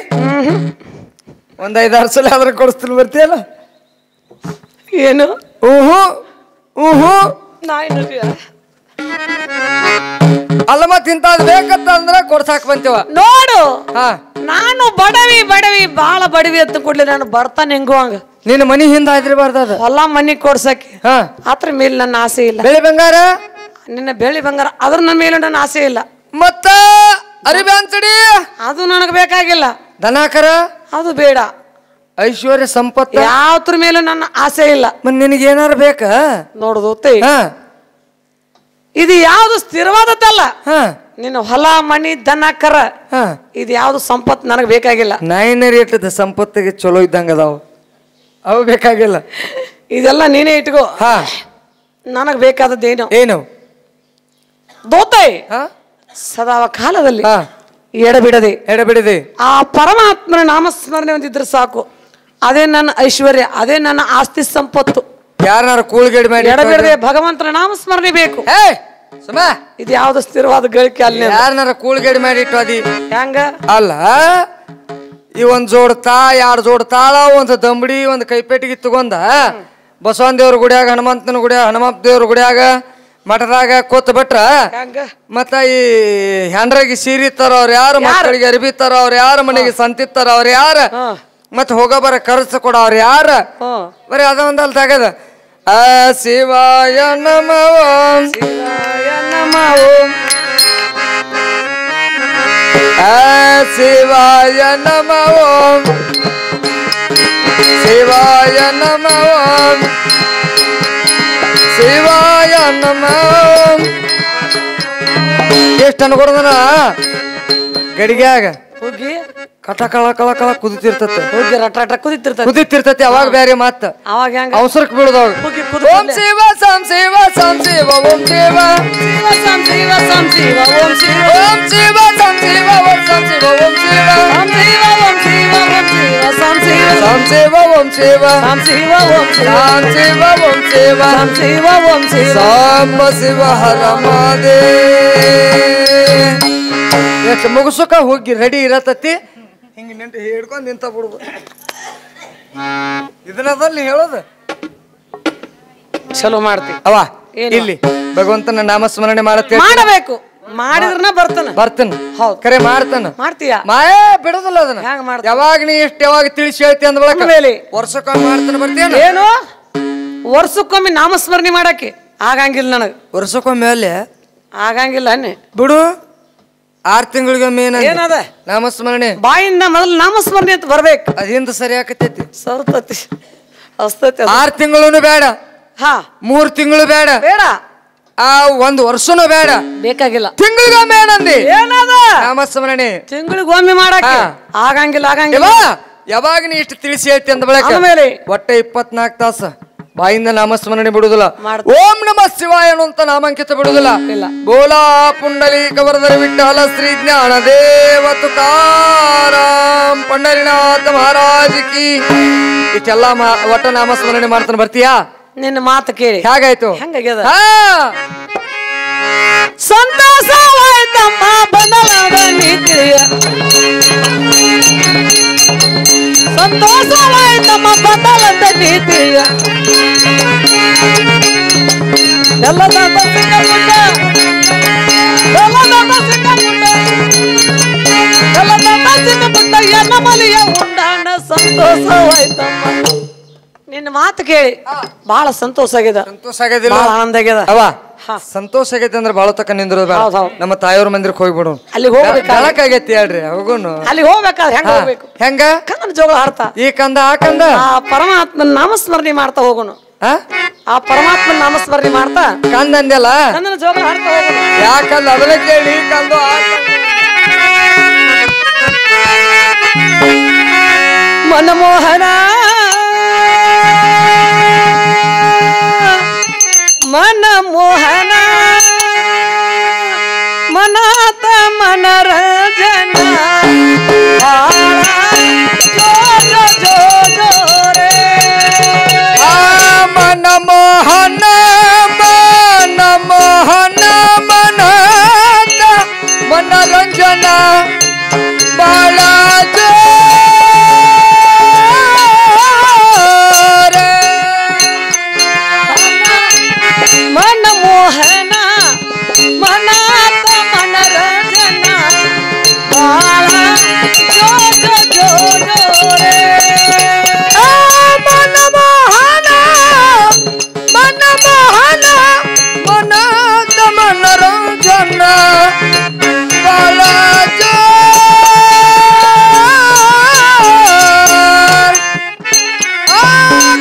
ಒಂದ್ 5-6 ಸಲ ಆದ್ರೆ ಕೊಡಿಸ್ತೀನಿ ಬರ್ತೀಯಲ್ಲ? ಏನು ಅಲ್ಲ ಮತ್ ಇಂತದ್ ಬೇಕಂತ ಅಂದ್ರ ಕೊಡ್ಸಾಕ್ ಬಂತೀವ ನೋಡು. ನಾನು ಬಡವಿ ಬಾಳ ಬಡವಿ ಅಂತ ಕೊಡ್ಲಿ ನಾನು ಬರ್ತಾನೆ ಹೆಂಗು ಹಂಗ ನಿನ್ನ ಮನಿ ಹಿಂದ ಆದ್ರಬಾರ್ದ ಹೊಲ ಮನಿ ಕೊಡ್ಸಕ್ಕೆ ಅದ್ರ ಮೇಲೆ ನನ್ನ ಆಸೆ ಇಲ್ಲ. ಬೆಳಿ ಬಂಗಾರ ನಿನ್ನ ಬೆಳಿ ಬಂಗಾರ ಅದ್ರ ನನ್ನ ಮೇಲೆ ನನ್ನ ಆಸೆ ಇಲ್ಲ. ಮತ್ತ ಅರಿಬೆ ಅಂತಡಿ ಅದು ನನಗ್ ಬೇಕಾಗಿಲ್ಲ. ದನಾಕರ ಅದು ಬೇಡ. ಐಶ್ವರ್ಯ ಸಂಪತ್ತು ಯಾವ್ದ್ರ ಮೇಲೂ ನನ್ನ ಆಸೆ ಇಲ್ಲ. ಮತ್ ನಿನಗೆ ಏನಾರ ಬೇಕ ನೋಡುದು ಇದು ಯಾವ್ದು ಸ್ಥಿರವಾದದ್ದಲ್ಲ. ನಿನ್ನ ಹೊಲ ಮನಿ ದನಕರ ಇದು ಯಾವ್ದು ಸಂಪತ್ತು ನನಗ್ ಬೇಕಾಗಿಲ್ಲ. ನಾಯಿನರಿ ಇಟ್ಟದ ಸಂಪತ್ತಿಗೆ ಚಲೋ ಇದ್ದಂಗ ಅವು ಬೇಕಾಗಿಲ್ಲ. ಇದೆಲ್ಲ ನೀನೇ ಇಟ್ಕೋ. ನನಗ್ ಬೇಕಾದದ್ದೇನು ಏನು ದೋತೆ ಸದಾ ಕಾಲದಲ್ಲಿ ಎಡಬಿಡದೆ ಆ ಪರಮಾತ್ಮನ ನಾಮಸ್ಮರಣೆ ಒಂದಿದ್ರೆ ಸಾಕು. ಅದೇ ನನ್ನ ಐಶ್ವರ್ಯ, ಅದೇ ನನ್ನ ಆಸ್ತಿ ಸಂಪತ್ತು. ಯಾರನ್ನಾರು ಕೂಳ್ಗೇಡಿ ಮಾಡಿ ಎಡಬಿಡದೆ ಭಗವಂತನ ನಾಮಸ್ಮರಣೆ ಬೇಕು. ಇದು ಯಾವ್ದು ಸ್ಥಿರವಾದ ಗಳಿಕೆ ಅಲ್ಲಿ. ಯಾರನ್ನಾರ ಕೂಳ್ಗೇಡಿ ಮಾಡಿ ಇಟ್ಟು ಅದಿ ಹೆಂಗ ಅಲ್ಲ. ಈ ಒಂದ್ ಜೋಡ್ 2 ಜೋಡ್ ತಾಳ, ಒಂದ್ ದಂಬಡಿ, ಒಂದ್ ಕೈಪೇಟಿಗೆ ತಗೊಂಡ ಬಸವನ ದೇವ್ರ ಗುಡಿಯಾಗ, ಹನುಮಂತನ ಗುಡಿಯಾಗ, ಹನುಮಂತ ದೇವ್ರ ಗುಡಿಯಾಗ, ಮಠದಾಗ ಕೂತ್ ಬಿಟ್ರ ಮತ್ತ ಈ ಹೆಂಡ್ರಾಗಿ ಸೀರೆ ತರೋರು ಯಾರು, ಮಕ್ಕಳಿಗೆ ಅರಿಬಿ ತರೋರು ಯಾರು, ಮನೆಗೆ ಸಂತಿ ತರೋರು ಯಾರ, ಮತ್ ಹೋಗ ಬರ ಖರ್ಚು ಕೊಡೋರು ಯಾರ, ಬರೀ ಅದ ಒಂದಲ್ ತಗದ ಆ ಶಿವಾಯ ನಮ ಓಂ ಶಿವಾಯ ನಮ ಓಂ ಆ ಶಿವಾಯ ನಮ ಓಂ ಶಿವಾಯ ನಮ ಓಂ ಶಿವಾಯ ನಮ ಓಂ ಎಷ್ಟು ಅನ್ಕೊಡದನ ಗಡಿಗ್ಯಾಗ ಹೋಗಿ ಕಟ ಕಳ ಕಳ ಕಳ ಕುದಿತಿರ್ತತೆ, ಹೋಗಿ ರಟ ಕುದಿತಿರ್ತತಿ. ಅವಾಗ ಬೇರೆ ಮತ್ತ ಅವಾಗ ಹೆಂಗ ಅವಸರಕ್ಕೆ ಬೀಳದವಾಗ ಓಂ ಶಿವ ಸಂ ಶಿವ ಸಂ ಶಿವ ಓಂ ಶಿವ ಸಂ ಶಿವ ಸಂ ಶಿವ ಓಂ ಶಿವ ಓಂ ಶಿವ ಸಂ ಶಿವ ಓಂ ಸಂ ಶಿವ ಓಂ ಶಿವ ಸಂ ಶಿವ ಓಂ ಶಿವ ಓಂ ಶಿವ ಸಂ ಶಿವ ಸಂ ಶಿವ ಓಂ ಶಿವ ಸಂ ಶಿವ ಓಂ ಶಿವ ಸಂ ಶಿವ ಓಂ ಶಿವ ಸಂ ಶಿವ ಓಂ ಶಿವ ಸಾಂಬ ಶಿವ ಹರ ಮಹಾದೇವ. ಎಷ್ಟು ಮುಗಿಸಕ ಹೋಗಿ ರೆಡಿ ಇರತತಿ ಹಿಂಗ ನಿಂತು ಹಿಡ್ಕೊಂಡ್ ನಿಂತ ಬಿಡ್ಬೋದು. ಇದನ್ನದಲ್ಲಿ ಹೇಳೋದು ಚಲೋ ಮಾಡ್ತಿ ಅವ ಇಲ್ಲಿ ಭಗವಂತನ ನಾಮಸ್ಮರಣೆ ಮಾಡಬೇಕು. ಮಾಡಿದ್ರನ ಬರ್ತಾನ ಕರೆ ಮಾಡ್ತೀಯ ಮಾಯ ಬಿಡೋದಿಲ್ಲ ಅದನ್ನ. ಯಾವಾಗ ನೀ ಇಷ್ಟ ಯಾವಾಗ ತಿಳಿಸಿ ಹೇಳ್ತಿ ಅಂದ ಮೇಲೆ ವರ್ಷಕ್ಕೊಮ್ಮೆ ಮಾಡ್ತಾನೆ ಬರ್ತೀಯ. ಏನು ವರ್ಷಕ್ಕೊಮ್ಮೆ ನಾಮಸ್ಮರಣೆ ಮಾಡಕ್ಕೆ ಆಗಂಗಿಲ್ಲ ನನಗ. ವರ್ಷಕ್ಕೊಮ್ಮೆ ಅಲ್ಲಿ ಆಗಂಗಿಲ್ಲ ಬಿಡು. 6 ತಿಂಗಳಿಗೊಮ್ಮೆ ಏನದ ನಾಮಸ್ಮರಣೆ ಬಾಯಿಂದ ಮೊದಲು ನಾಮಸ್ಮರಣೆ ಅಂತ ಬರ್ಬೇಕು. ಅದಿಂದ ಸರಿ ಆಕತೈತಿ ಸರ್ತತಿ ಅಸ್ತತಿ. 6 ತಿಂಗಳು ಬೇಡ, 3 ತಿಂಗಳು ಬೇಡ, ಆ 1 ವರ್ಷನೂ ಬೇಡ, ಬೇಕಾಗಿಲ್ಲ. ತಿಂಗಳಿಗೊಮ್ಮೆ ಏನಂದಿ ಏನದ ನಾಮಸ್ಮರಣೆ ತಿಂಗಳಿಗೊಮ್ಮೆ ಮಾಡಕ್ಕೆ ಆಗಂಗಿಲ್ಲ. ಯಾವಾಗ ನೀ ಇಷ್ಟು ತಿಳಿಸಿ ಹೇಳ್ತಿ ಅಂದ ಬಳಕ ಒಟ್ಟೆ 24 ತಾಸ ಬಾಯಿಂದ ನಾಮಸ್ಮರಣೆ ಬಿಡುದಿಲ್ಲ. ಓಂ ನಮ ಶಿವಾಯ ಅಂತ ನಾಮಾಂಕಿತ ಬಿಡುದಿಲ್ಲ. ಬೋಲಾ ಪುಂಡಲೀಕ ವರದರ ವಿಠಲ ಶ್ರೀ ಜ್ಞಾನ ದೇವ ತುಕಾರಾಮ್ ಪಂಡರಿನಾಥ ಮಹಾರಾಜ್ ಕಿ. ಇಷ್ಟೆಲ್ಲ ಒಟ್ಟ ನಾಮಸ್ಮರಣೆ ಮಾಡ್ತಾನೆ ಬರ್ತೀಯಾ? ನಿನ್ನ ಮಾತು ಕೇಳಿ ಹೇಗಾಯ್ತು? ಹೆಂಗಾಗ್ಯದ? ಸಂತೋಷವಾಯ್ತಮ್ಮ ಬದಲಾದ ನೀತಿಯ, ಸಂತೋಷವಾಯ್ತಮ್ಮ ಬದಲಾದ ನೀತಿಯ, ಎಲ್ಲದ ಸಿಕ್ಕ ಸಂತೋಷವಾಯ್ತಮ್ಮ. ನಿನ್ನ ಮಾತು ಕೇಳಿ ಬಹಳ ಸಂತೋಷ ಆಗಿದೆ. ಸಂತೋಷ ಆಗ್ಯದಿಲ್ಲ, ಆನಂದ ಆಗ್ಯದ. ಅವ ಸಂತೋಷ ಆಗೈತೆ ಅಂದ್ರೆ ಬಾಳ ತಕ್ಕ ನಿಂದ್ರದ ನಮ್ಮ ತಾಯಿಯವ್ರ ಮಂದಿರಕ್ಕೆ ಹೋಗ್ಬಿಡು. ಅಲ್ಲಿ ಹೋಗ್ಬೇಕಾಗೈತಿ ಹೇಳ್ರಿ ಹೋಗುನು. ಅಲ್ಲಿ ಹೋಗ್ಬೇಕಾದ್ರೆ ಹೆಂಗ ಹೋಗ್ಬೇಕು? ಹೆಂಗ ಕನ್ನಡ ಜೋಗಳ ಹಾಡ್ತಾ ಈ ಕಂದ ಆ ಕಂದ ಆ ಪರಮಾತ್ಮನ ನಾಮಸ್ಮರಣೆ ಮಾಡ್ತಾ ಹೋಗುನು. ಆ ಪರಮಾತ್ಮನ ನಾಮಸ್ಮರಣೆ ಮಾಡ್ತಾ ಕಂದ ಅಂದೆಲ್ಲ ಕನ್ನಡ ಜೋಗಳ ಹಾಡ್ತಾ ಹೋಗುನು. ಯಾಕಂದ ಅದನ್ನ ಕೇಳಿ ಕಂದ ಮನಮೋಹನ ಮನಮೋಹನ ಮನಾತ ಮನರಂಜನ ಮನಮೋಹನ ಮನಮೋಹನ ಮನಾತ ಮನರಂಜನ ಬಾಳ ಮನಮೋಹನ ಮನಾತ ಮನರಂಜನ ಬಾಳ ಮನಮೋಹನ ಮನಮೋಹನ ಮನಾತ ಮನರಂಜನ ಬಾಳ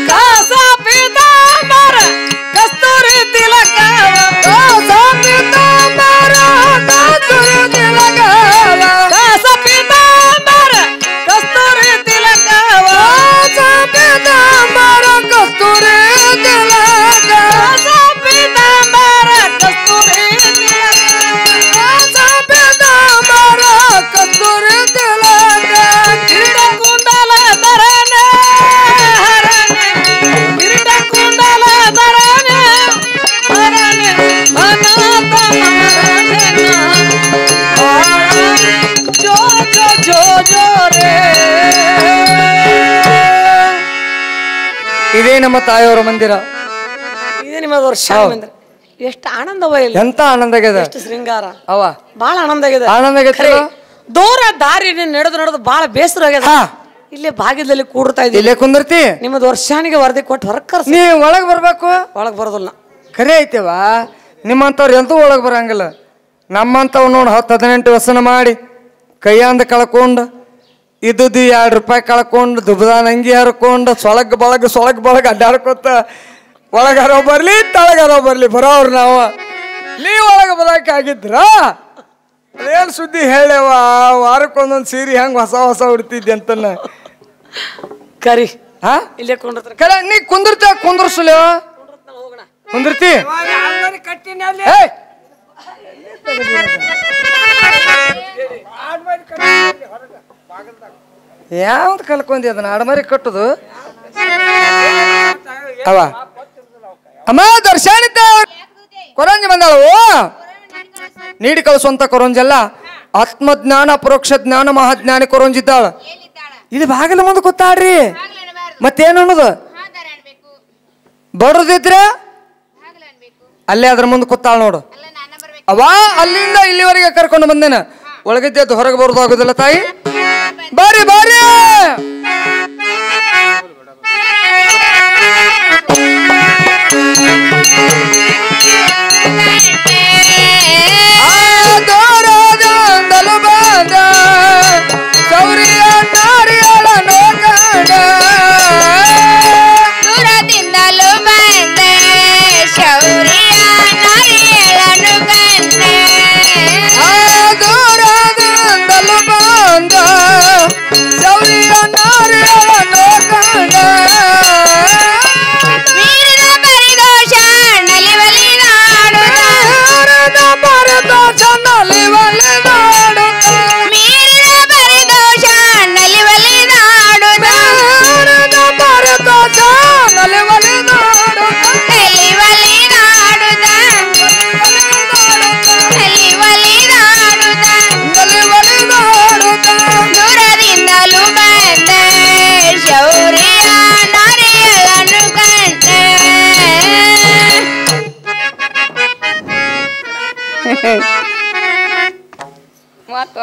ಕಾಸ ಪೀತಾಂಬರ ಕಸ್ತೂರಿ ತಿಲಕ ಕಾಸ ಪೀತಾಂಬರ ಕಸ್ತೂರಿ ತಿಲಕ ಕಸ್ತೂರಿ ತಿಲಕ ಪೀತಾಂಬರ ಕಸ್ತೂರಿ ಕಸ್ತೂರಿ ತಿಲಕ ಕಿರೀಟ ಕುಂಡಲ ಧರನೆ ಹರನೆ ಕಿರೀಟ ಕುಂಡಲ ಧರನೆ ಹರನೆ ಮನಾತ ಮನರಂಜನ ಜೋ ಜೋ ಜೋ ಜೋ ರೇ. ಇದೇ ನಮ್ಮ ತಾಯಿಯವರ ಮಂದಿರ, ಇದೇ ನಿಮ್ಮ ವರ್ಷ ಮಂದಿರ. ಎಷ್ಟು ಆನಂದವ ಇಲ್ಲಿ, ಎಂತ ಆನಂದ ಆಗ್ಯದ, ಎಷ್ಟು ಶೃಂಗಾರ ಅವ ಬಾಳ ಆನಂದ ಆಗಿದೆ. ಆನಂದ ಆಗೈತೆ. ದೂರ ದಾರಿ ನಡೆದು ಬಾಳ ಬೇಸರ ಆಗ್ಯದ. ಇಲ್ಲೇ ಭಾಗ್ಯದಲ್ಲಿ ಕೂಡ್ತಾ ಇದ್ದೀವಿ. ಇಲ್ಲೇ ಕುಂದಿರ್ತಿ. ನಿಮ್ಮದು ವರ್ಷಾನಿಗೆ ವರದಿ ಕೊಟ್ಟು ಹೊರಗ್ ಕರ್ಸಿ. ನೀ ಒಳಗ್ ಬರ್ಬೇಕು. ಒಳಗ್ ಬರೋದಿಲ್ಲ. ಖರೆ ಐತೆವ, ನಿಮ್ಮಂತವ್ರು ಎಂತೂ ಒಳಗ್ ಬರಂಗಿಲ್ಲ. ನಮ್ಮಂತವ್ ನೋಡ್ 10-18 ವ್ಯಸನ ಮಾಡಿ ಕೈಯಂದ ಕಳ್ಕೊಂಡು ಇದ್ದುದು 2 ರೂಪಾಯಿ ಕಳ್ಕೊಂಡು ದುಬದಾನ ಅಂಗಿ ಹರ್ಕೊಂಡು ಸೊಳಗ್ ಬಳಗ ಅಡ್ಡಾಡ್ಕೊತ ಒಳಗಾರೋ ಬರ್ಲಿ ತಳಗಾರೋ ಬರ್ಲಿ ಬರೋವ್ರು ನಾವು. ನೀ ಒಳಗ ಬರಕಾಗಿದ್ರ ಅದೇನ್ ಸುದ್ದಿ ಹೇಳವ, ವಾರಕ್ಕೊಂದೊಂದು ಸೀರೆ ಹೆಂಗ್ ಹೊಸ ಉಡ್ತಿದ್ದೆ ಅಂತ ಕರಿ. ಇಲ್ಲೇ ಕುಂಡ್ರ ಕರೆ ನೀ ಕುಂದಿರ್ತ ಕುಂದ್ರಸುಲ ಕುಂದಿರ್ತಿ. ಯಾವ್ದು ಕಲ್ಕೊಂಡಿ ಅದನ್ನ ಆಡಮಾರಿ ಕಟ್ಟುದು ಅವ ಅಮ್ಮ ದರ್ಶಾನಿತ ಕೊರಂಜಿ ಬಂದಾಳು. ನೀಡಿ ಕಳಿಸುವಂತ ಕೊರಂಜಲ್ಲ, ಆತ್ಮಜ್ಞಾನ ಪರೋಕ್ಷ ಜ್ಞಾನ ಮಹಾಜ್ಞಾನಿ ಕೊರಂಜಿದ್ದಾಳ. ಇದು ಬಾಗಿಲ ಮುಂದೆ ಕೂತಾಡ್ರಿ. ಮತ್ತೇನು ಅನ್ನೋದು ಬಡದಿದ್ರೆ ಅಲ್ಲೇ ಅದ್ರ ಮುಂದೆ ಕೂತಾಳ ನೋಡು. ಅವ ಅಲ್ಲಿಂದ ಇಲ್ಲಿವರೆಗೆ ಕರ್ಕೊಂಡು ಬಂದೇನ. ಒಳಗಿದ್ದು ಹೊರಗೆ ಬರೋದಾಗುದಿಲ್ಲ ತಾಯಿ. ಬಾರಿ ಬಾರಿ ಸೌರಿಯ ನಾರಿಯಳ ನೋಕಂಡ ದೂರದಿಂದಲೂ ಬಂದೆ ಶೌರ್ಯ ನಾರಿಯಳನು ಕಂಡೆ. ದೂರದಿಂದಲೂ ಬಂದ ಶೌರ್ಯ ನಾರಿಯಳ ನೋಕಂಡ ಮೀರಿದ ಪರಿದೋಷ ನಲಿವಲಿ ನಾಡುತ್ತ ಮೀರಿದ ಪರಿದೋಷ ನಲಿವಲಿ ನಾಡುತ್ತ ನಲಿವಲಿ ನಾಡುತ್ತ ದೂರದಿಂದಲೂ ಬಂದೆ ಶೌರ್ಯ ನಾರಿಯಳನು ಕಂಡೆ. ಮಾತು